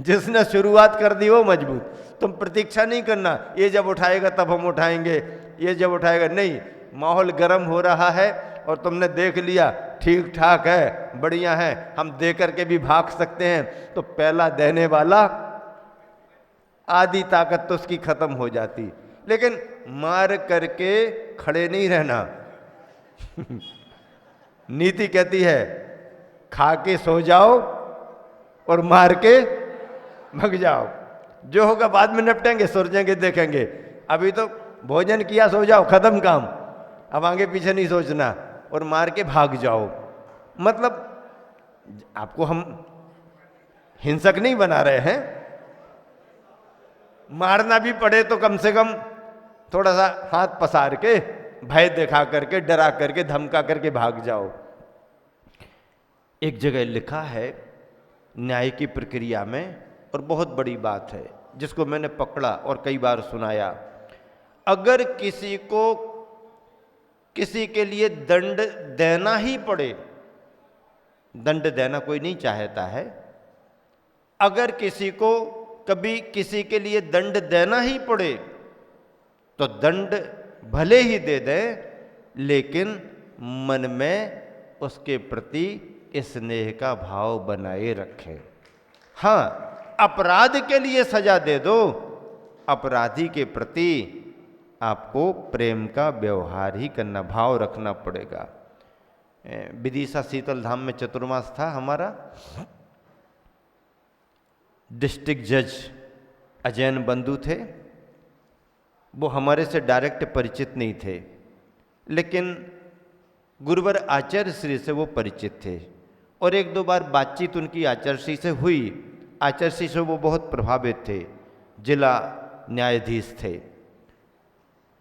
जिसने शुरुआत कर दी वो मजबूत। तुम प्रतीक्षा नहीं करना, ये जब उठाएगा तब हम उठाएंगे, ये जब उठाएगा नहीं। माहौल गर्म हो रहा है और तुमने देख लिया ठीक ठाक है, बढ़िया है, हम दे करके भी भाग सकते हैं, तो पहला देने वाला आधी ताकत तो उसकी खत्म हो जाती। लेकिन मार करके खड़े नहीं रहना। नीति कहती है खा के सो जाओ और मार के भग जाओ। जो होगा बाद में निपटेंगे, सोचेंगे, देखेंगे। अभी तो भोजन किया, सो जाओ, खत्म काम। अब आगे पीछे नहीं सोचना और मार के भाग जाओ। मतलब आपको हम हिंसक नहीं बना रहे हैं। मारना भी पड़े तो कम से कम थोड़ा सा हाथ पसार के, भय दिखा करके, डरा करके, धमका करके भाग जाओ। एक जगह लिखा है न्याय की प्रक्रिया में, और बहुत बड़ी बात है जिसको मैंने पकड़ा और कई बार सुनाया। अगर किसी को किसी के लिए दंड देना ही पड़े, दंड देना कोई नहीं चाहता है, अगर किसी को कभी किसी के लिए दंड देना ही पड़े तो दंड भले ही दे दें, लेकिन मन में उसके प्रति स्नेह का भाव बनाए रखें। हाँ, अपराध के लिए सजा दे दो, अपराधी के प्रति आपको प्रेम का व्यवहार ही करना, भाव रखना पड़ेगा। विदिशा शीतल धाम में चतुर्मास था हमारा। डिस्ट्रिक्ट जज अजैन बंधु थे, वो हमारे से डायरेक्ट परिचित नहीं थे, लेकिन गुरुवर आचार्य श्री से वो परिचित थे और एक दो बार बातचीत उनकी आचार्य श्री से हुई। आचार्य श्री से वो बहुत प्रभावित थे, जिला न्यायाधीश थे।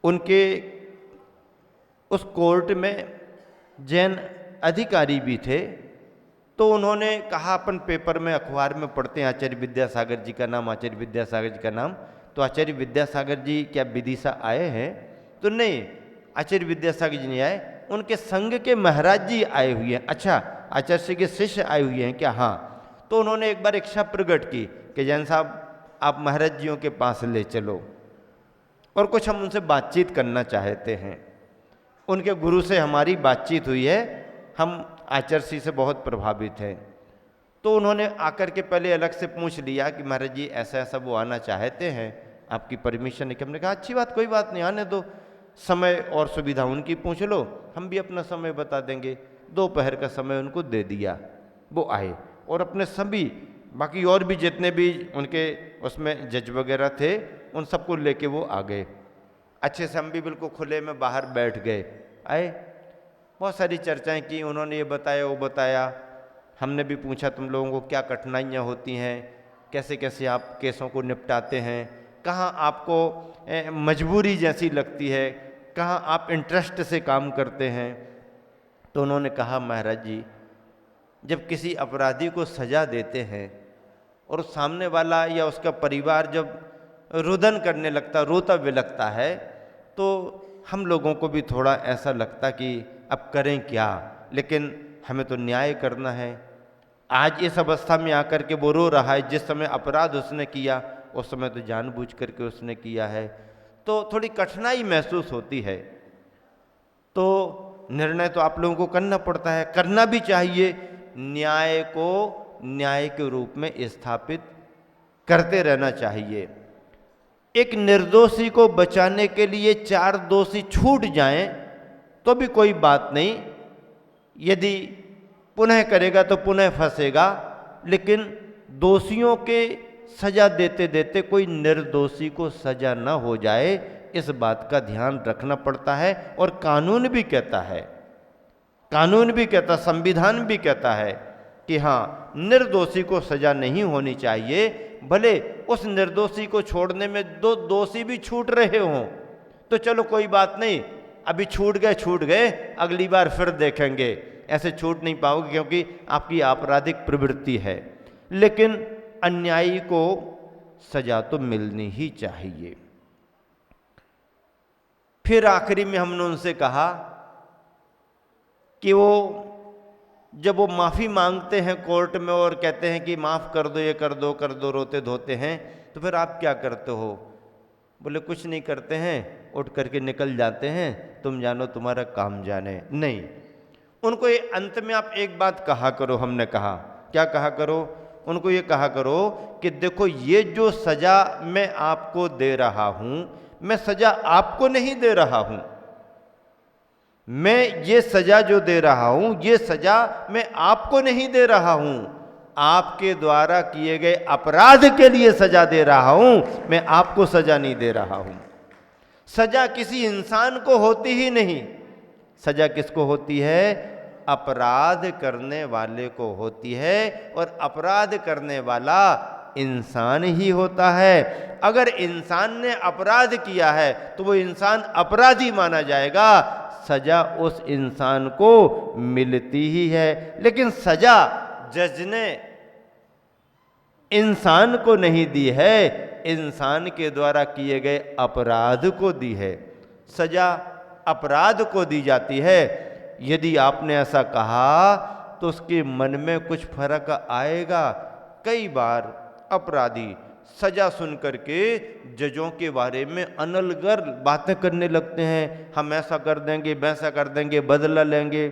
उनके उस कोर्ट में जैन अधिकारी भी थे, तो उन्होंने कहा, अपन पेपर में अखबार में पढ़ते हैं आचार्य विद्यासागर जी का नाम, आचार्य विद्यासागर जी का नाम, तो आचार्य विद्यासागर जी क्या विदिशा आए हैं? तो नहीं, आचार्य विद्यासागर जी नहीं आए, उनके संघ के महाराज जी आए हुए हैं। अच्छा, आचार्य श्री के शिष्य आए हुए हैं क्या? हाँ। तो उन्होंने एक बार इच्छा प्रकट की कि जैन साहब आप महाराज जियों के पास ले चलो और कुछ हम उनसे बातचीत करना चाहते हैं। उनके गुरु से हमारी बातचीत हुई है, हम आचार्य श्री से बहुत प्रभावित हैं। तो उन्होंने आकर के पहले अलग से पूछ लिया कि महाराज जी ऐसा ऐसा वो आना चाहते हैं, आपकी परमिशन है कि? हमने कहा अच्छी बात, कोई बात नहीं, आने दो, समय और सुविधा उनकी पूछ लो, हम भी अपना समय बता देंगे। दोपहर का समय उनको दे दिया, वो आए और अपने सभी बाकी और भी जितने भी उनके उसमें जज वगैरह थे उन सबको लेके वो आ गए। अच्छे से हम भी बिल्कुल खुले में बाहर बैठ गए। आए, बहुत सारी चर्चाएं की, उन्होंने ये बताया वो बताया, हमने भी पूछा तुम लोगों को क्या कठिनाइयाँ होती हैं, कैसे कैसे आप केसों को निपटाते हैं, कहाँ आपको मजबूरी जैसी लगती है, कहाँ आप इंटरेस्ट से काम करते हैं। तो उन्होंने कहा महाराज जी, जब किसी अपराधी को सजा देते हैं और सामने वाला या उसका परिवार जब रुदन करने लगता, रोता बिलखता है, तो हम लोगों को भी थोड़ा ऐसा लगता कि अब करें क्या, लेकिन हमें तो न्याय करना है। आज इस अवस्था में आकर के वो रो रहा है, जिस समय अपराध उसने किया उस समय तो जानबूझ करके उसने किया है, तो थोड़ी कठिनाई महसूस होती है। तो निर्णय तो आप लोगों को करना पड़ता है, करना भी चाहिए, न्याय को न्याय के रूप में स्थापित करते रहना चाहिए। एक निर्दोषी को बचाने के लिए 4 दोषी छूट जाएं तो भी कोई बात नहीं, यदि पुनः करेगा तो पुनः फंसेगा, लेकिन दोषियों के सजा देते देते कोई निर्दोषी को सजा न हो जाए, इस बात का ध्यान रखना पड़ता है। और कानून भी कहता है, कानून भी कहता, संविधान भी कहता है कि हाँ, निर्दोषी को सजा नहीं होनी चाहिए, भले उस निर्दोषी को छोड़ने में 2 दोषी भी छूट रहे हों तो चलो कोई बात नहीं, अभी छूट गए, अगली बार फिर देखेंगे। ऐसे छूट नहीं पाओगे क्योंकि आपकी आपराधिक प्रवृत्ति है, लेकिन अन्यायी को सजा तो मिलनी ही चाहिए। फिर आखिरी में हमने उनसे कहा कि वो जब वो माफ़ी मांगते हैं कोर्ट में और कहते हैं कि माफ़ कर दो, ये कर दो, रोते धोते हैं, तो फिर आप क्या करते हो? बोले कुछ नहीं करते हैं, उठ करके निकल जाते हैं, तुम जानो तुम्हारा काम जाने। नहीं, उनको ये अंत में आप एक बात कहा करो। हमने कहा क्या कहा करो? उनको ये कहा करो कि देखो, ये जो सज़ा मैं आपको दे रहा हूँ, मैं सज़ा आपको नहीं दे रहा हूँ, मैं ये सजा जो दे रहा हूं, ये सजा मैं आपको नहीं दे रहा हूं, आपके द्वारा किए गए अपराध के लिए सजा दे रहा हूं, मैं आपको सजा नहीं दे रहा हूं। सजा किसी इंसान को होती ही नहीं, सजा किसको होती है? अपराध करने वाले को होती है, और अपराध करने वाला इंसान ही होता है। अगर इंसान ने अपराध किया है तो वो इंसान अपराधी माना जाएगा, सजा उस इंसान को मिलती ही है। लेकिन सजा जज ने इंसान को नहीं दी है, इंसान के द्वारा किए गए अपराध को दी है। सजा अपराध को दी जाती है। यदि आपने ऐसा कहा तो उसके मन में कुछ फर्क आएगा। कई बार अपराधी सजा सुन करके जजों के बारे में अनलगर बातें करने लगते हैं, हम ऐसा कर देंगे, वैसा कर देंगे, बदला लेंगे,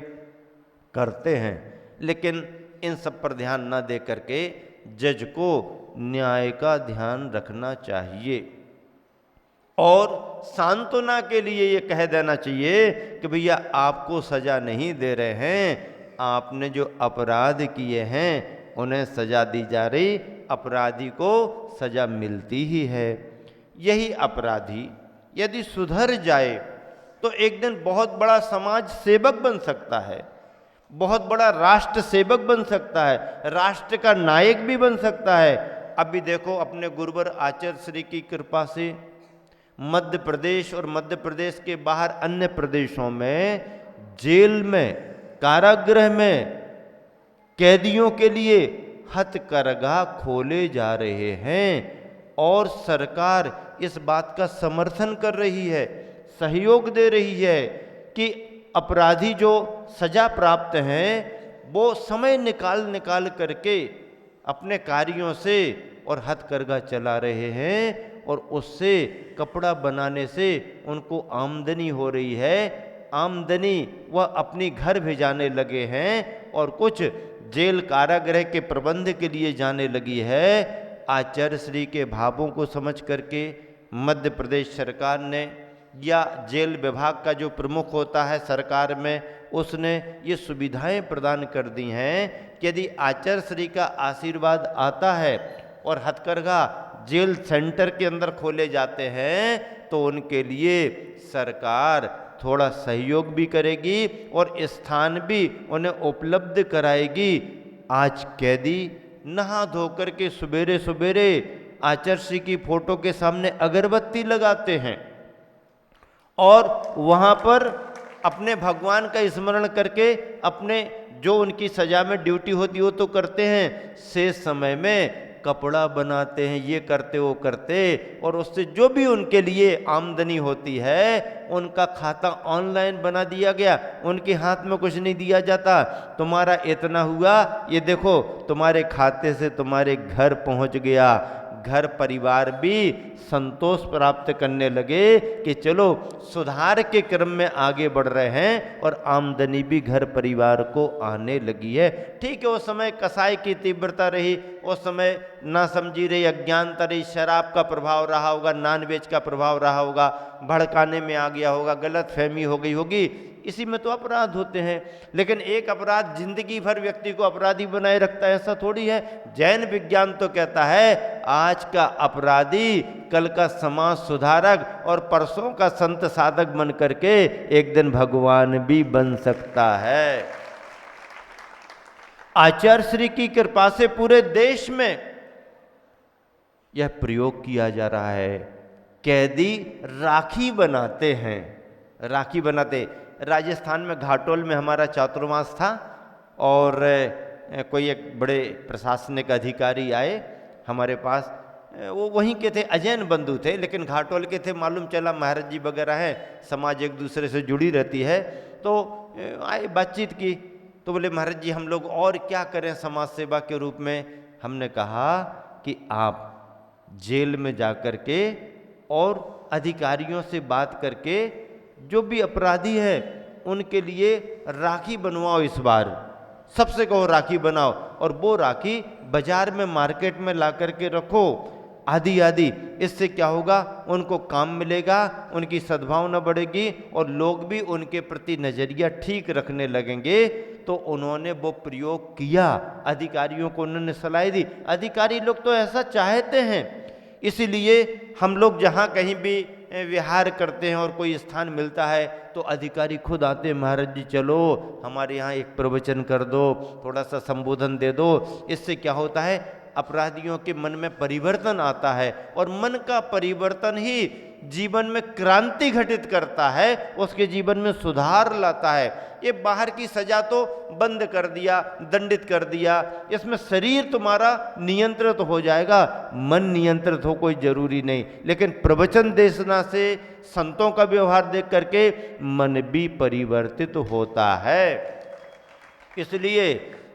करते हैं। लेकिन इन सब पर ध्यान न दे करके जज को न्याय का ध्यान रखना चाहिए और सांत्वना के लिए ये कह देना चाहिए कि भैया आपको सजा नहीं दे रहे हैं, आपने जो अपराध किए हैं उन्हें सजा दी जा रही, अपराधी को सजा मिलती ही है। यही अपराधी यदि सुधर जाए तो एक दिन बहुत बड़ा समाज सेवक बन सकता है, बहुत बड़ा राष्ट्र सेवक बन सकता है, राष्ट्र का नायक भी बन सकता है। अभी देखो अपने गुरुवर आचार्य श्री की कृपा से मध्य प्रदेश और मध्य प्रदेश के बाहर अन्य प्रदेशों में जेल में, कारागृह में कैदियों के लिए हथकरघा खोले जा रहे हैं और सरकार इस बात का समर्थन कर रही है, सहयोग दे रही है कि अपराधी जो सजा प्राप्त हैं वो समय निकाल निकाल करके अपने कार्यों से और हथकरघा चला रहे हैं और उससे कपड़ा बनाने से उनको आमदनी हो रही है। आमदनी वह अपनी घर भेजाने लगे हैं और कुछ जेल कारागृह के प्रबंध के लिए जाने लगी है। आचार्य श्री के भावों को समझ करके मध्य प्रदेश सरकार ने या जेल विभाग का जो प्रमुख होता है सरकार में, उसने ये सुविधाएं प्रदान कर दी हैं कि यदि आचार्य श्री का आशीर्वाद आता है और हथकरघा जेल सेंटर के अंदर खोले जाते हैं तो उनके लिए सरकार थोड़ा सहयोग भी करेगी और स्थान भी उन्हें उपलब्ध कराएगी। आज कैदी नहा धो कर के सवेरे सवेरे आचार्य श्री की फोटो के सामने अगरबत्ती लगाते हैं और वहाँ पर अपने भगवान का स्मरण करके अपने जो उनकी सजा में ड्यूटी होती है वो तो करते हैं, शेष समय में कपड़ा बनाते हैं, ये करते वो करते, और उससे जो भी उनके लिए आमदनी होती है उनका खाता ऑनलाइन बना दिया गया, उनके हाथ में कुछ नहीं दिया जाता। तुम्हारा इतना हुआ, ये देखो तुम्हारे खाते से तुम्हारे घर पहुंच गया। घर परिवार भी संतोष प्राप्त करने लगे कि चलो सुधार के क्रम में आगे बढ़ रहे हैं और आमदनी भी घर परिवार को आने लगी है। ठीक है, उस समय कसाई की तीव्रता रही, उस समय ना समझी रही, अज्ञानता रही, शराब का प्रभाव रहा होगा, नॉनवेज का प्रभाव रहा होगा, भड़काने में आ गया होगा, गलत फहमी हो गई होगी, इसी में तो अपराध होते हैं। लेकिन एक अपराध जिंदगी भर व्यक्ति को अपराधी बनाए रखता है, ऐसा थोड़ी है। जैन विज्ञान तो कहता है आज का अपराधी कल का समाज सुधारक और परसों का संत साधक बन करके एक दिन भगवान भी बन सकता है। आचार्य श्री की कृपा से पूरे देश में यह प्रयोग किया जा रहा है। कैदी राखी बनाते हैं, राखी बनाते। राजस्थान में घाटोल में हमारा चातुर्मास था और कोई एक बड़े प्रशासनिक अधिकारी आए हमारे पास, वो वहीं के थे, अजैन बंधु थे लेकिन घाटोल के थे। मालूम चला महाराज जी वगैरह हैं, समाज एक दूसरे से जुड़ी रहती है, तो आए, बातचीत की, तो बोले महाराज जी हम लोग और क्या करें समाज सेवा के रूप में। हमने कहा कि आप जेल में जा कर के और अधिकारियों से बात करके जो भी अपराधी है उनके लिए राखी बनवाओ, इस बार सबसे कहो राखी बनाओ, और वो राखी बाजार में मार्केट में ला करके रखो आदि आदि। इससे क्या होगा, उनको काम मिलेगा, उनकी सद्भावना बढ़ेगी और लोग भी उनके प्रति नजरिया ठीक रखने लगेंगे। तो उन्होंने वो प्रयोग किया, अधिकारियों को उन्होंने सलाह दी। अधिकारी लोग तो ऐसा चाहते हैं, इसीलिए हम लोग जहाँ कहीं भी विहार करते हैं और कोई स्थान मिलता है तो अधिकारी खुद आते हैं, महाराज जी चलो हमारे यहाँ एक प्रवचन कर दो, थोड़ा सा संबोधन दे दो। इससे क्या होता है, अपराधियों के मन में परिवर्तन आता है और मन का परिवर्तन ही जीवन में क्रांति घटित करता है, उसके जीवन में सुधार लाता है। ये बाहर की सजा तो बंद कर दिया, दंडित कर दिया, इसमें शरीर तुम्हारा नियंत्रित हो जाएगा, मन नियंत्रित हो कोई जरूरी नहीं। लेकिन प्रवचन देशना से, संतों का व्यवहार देख करके मन भी परिवर्तित होता है। इसलिए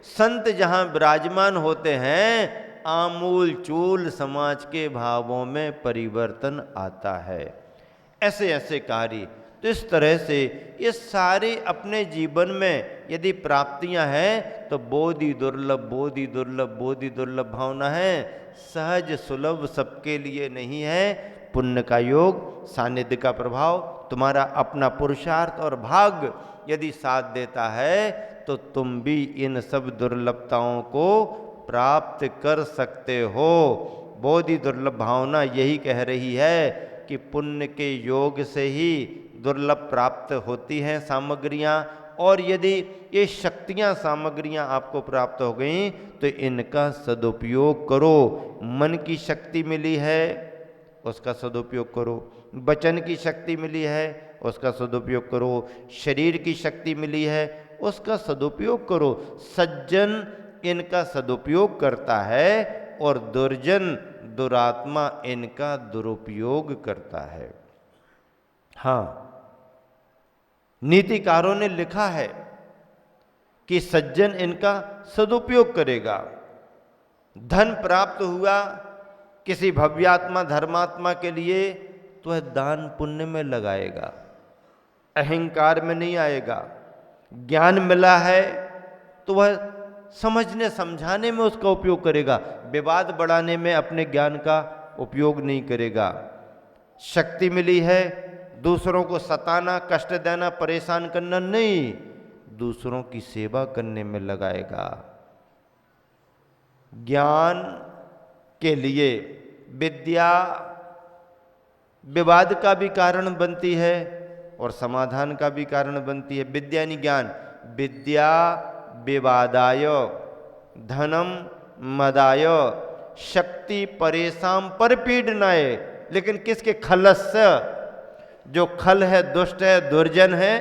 संत जहां विराजमान होते हैं, आमूल चूल समाज के भावों में परिवर्तन आता है। ऐसे ऐसे कार्य, तो इस तरह से ये सारे अपने जीवन में यदि प्राप्तियां हैं तो बोधि दुर्लभ, बोधि दुर्लभ, बोधि दुर्लभ भावना है, सहज सुलभ सबके लिए नहीं है। पुण्य का योग, सानिध्य का प्रभाव, तुम्हारा अपना पुरुषार्थ और भाग्य यदि साथ देता है तो तुम भी इन सब दुर्लभताओं को प्राप्त कर सकते हो। बोधि दुर्लभ भावना यही कह रही है कि पुण्य के योग से ही दुर्लभ प्राप्त होती हैं सामग्रियां, और यदि ये शक्तियां सामग्रियां आपको प्राप्त हो गई तो इनका सदुपयोग करो। मन की शक्ति मिली है, उसका सदुपयोग करो। वचन की शक्ति मिली है, उसका सदुपयोग करो। शरीर की शक्ति मिली है, उसका सदुपयोग करो। सज्जन इनका सदुपयोग करता है और दुर्जन, दुरात्मा इनका दुरुपयोग करता है। हाँ, नीतिकारों ने लिखा है कि सज्जन इनका सदुपयोग करेगा। धन प्राप्त हुआ किसी भव्यात्मा धर्मात्मा के लिए तो वह दान पुण्य में लगाएगा, अहंकार में नहीं आएगा। ज्ञान मिला है तो वह समझने समझाने में उसका उपयोग करेगा, विवाद बढ़ाने में अपने ज्ञान का उपयोग नहीं करेगा। शक्ति मिली है, दूसरों को सताना, कष्ट देना, परेशान करना नहीं, दूसरों की सेवा करने में लगाएगा। ज्ञान के लिए विद्या विवाद का भी कारण बनती है और समाधान का भी कारण बनती है। विद्या यानी ज्ञान। विद्या विवादाय धनम मदाय शक्ति परेशान पर पीड़नाय। लेकिन किसके? खलस्य, जो खल है, दुष्ट है, दुर्जन है,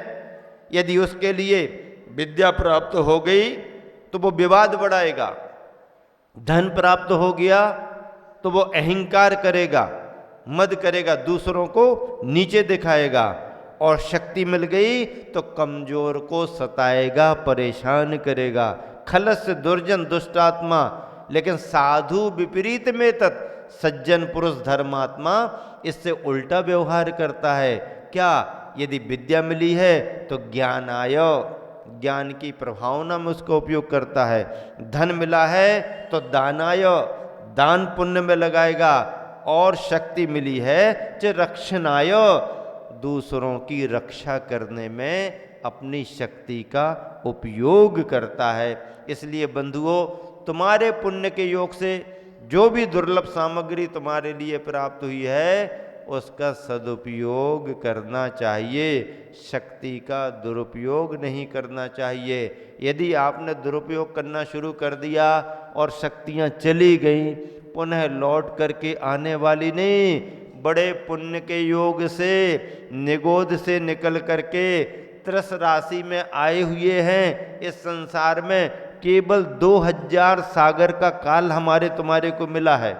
यदि उसके लिए विद्या प्राप्त हो गई तो वो विवाद बढ़ाएगा। धन प्राप्त हो गया तो वो अहंकार करेगा, मद करेगा, दूसरों को नीचे दिखाएगा। और शक्ति मिल गई तो कमजोर को सताएगा, परेशान करेगा। खलस्य दुर्जन दुष्टात्मा। लेकिन साधु विपरीत में तत्, सज्जन पुरुष धर्मात्मा इससे उल्टा व्यवहार करता है। क्या? यदि विद्या मिली है तो ज्ञान आयो, ज्ञान की प्रभावना में उसका उपयोग करता है। धन मिला है तो दानायो, दान पुण्य में लगाएगा। और शक्ति मिली है जो रक्षणायो, दूसरों की रक्षा करने में अपनी शक्ति का उपयोग करता है। इसलिए बंधुओं, तुम्हारे पुण्य के योग से जो भी दुर्लभ सामग्री तुम्हारे लिए प्राप्त हुई है उसका सदुपयोग करना चाहिए, शक्ति का दुरुपयोग नहीं करना चाहिए। यदि आपने दुरुपयोग करना शुरू कर दिया और शक्तियां चली गई, पुनः लौट करके आने वाली नहीं। बड़े पुण्य के योग से, निगोद से निकल करके त्रस राशि में आए हुए हैं। इस संसार में केवल 2000 सागर का काल हमारे तुम्हारे को मिला है।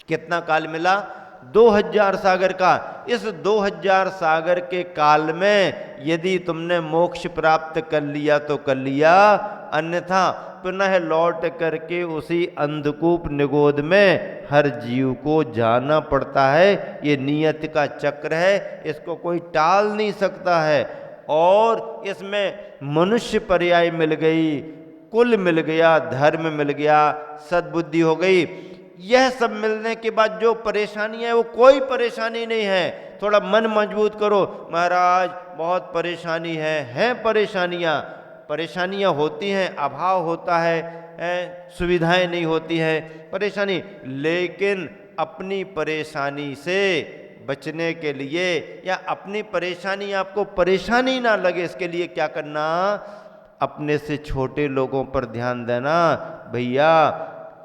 कितना काल मिला? 2000 सागर का। इस 2000 सागर के काल में यदि तुमने मोक्ष प्राप्त कर लिया तो कर लिया, अन्यथा पुनः लौट करके उसी अंधकूप निगोद में हर जीव को जाना पड़ता है। ये नियति का चक्र है, इसको कोई टाल नहीं सकता है। और इसमें मनुष्य पर्याय मिल गई, कुल मिल गया, धर्म मिल गया, सद्बुद्धि हो गई। यह सब मिलने के बाद जो परेशानी है वो कोई परेशानी नहीं है। थोड़ा मन मजबूत करो, महाराज बहुत परेशानी है परेशानियां होती हैं, अभाव होता है, सुविधाएं नहीं होती हैं, परेशानी। लेकिन अपनी परेशानी से बचने के लिए, या अपनी परेशानी आपको परेशानी ना लगे, इसके लिए क्या करना? अपने से छोटे लोगों पर ध्यान देना। भैया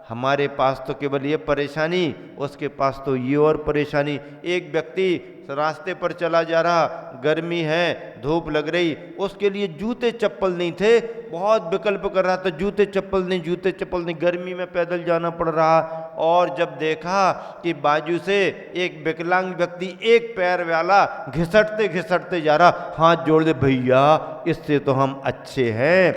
हमारे पास तो केवल ये परेशानी, उसके पास तो ये और परेशानी। एक व्यक्ति रास्ते पर चला जा रहा, गर्मी है, धूप लग रही, उसके लिए जूते चप्पल नहीं थे, बहुत विकल्प कर रहा था, जूते चप्पल नहीं, जूते चप्पल नहीं, गर्मी में पैदल जाना पड़ रहा। और जब देखा कि बाजू से एक विकलांग व्यक्ति एक पैर वाला घिसटते घिसटते जा रहा, हाथ जोड़ दे, भैया इससे तो हम अच्छे हैं।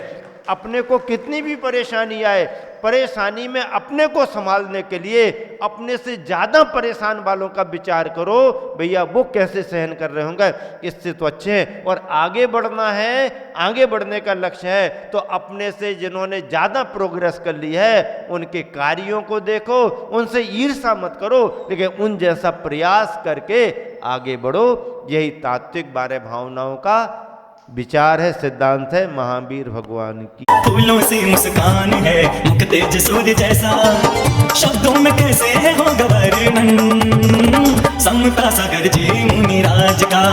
अपने को कितनी भी परेशानी आए, परेशानी में अपने को संभालने के लिए अपने से ज्यादा परेशान वालों का विचार करो, भैया वो कैसे सहन कर रहे होंगे, इससे तो अच्छे हैं। और आगे बढ़ना है, आगे बढ़ने का लक्ष्य है, तो अपने से जिन्होंने ज्यादा प्रोग्रेस कर ली है उनके कार्यों को देखो, उनसे ईर्ष्या मत करो, लेकिन उन जैसा प्रयास करके आगे बढ़ो। यही तात्विक 12 भावनाओं का विचार है, सिद्धांत है महावीर भगवान की। फूलों से मुस्कान है, मुख तेज सूर्य जैसा, शब्दों में कैसे है हो गवर्णन, समता सागर जी मुनि राज का।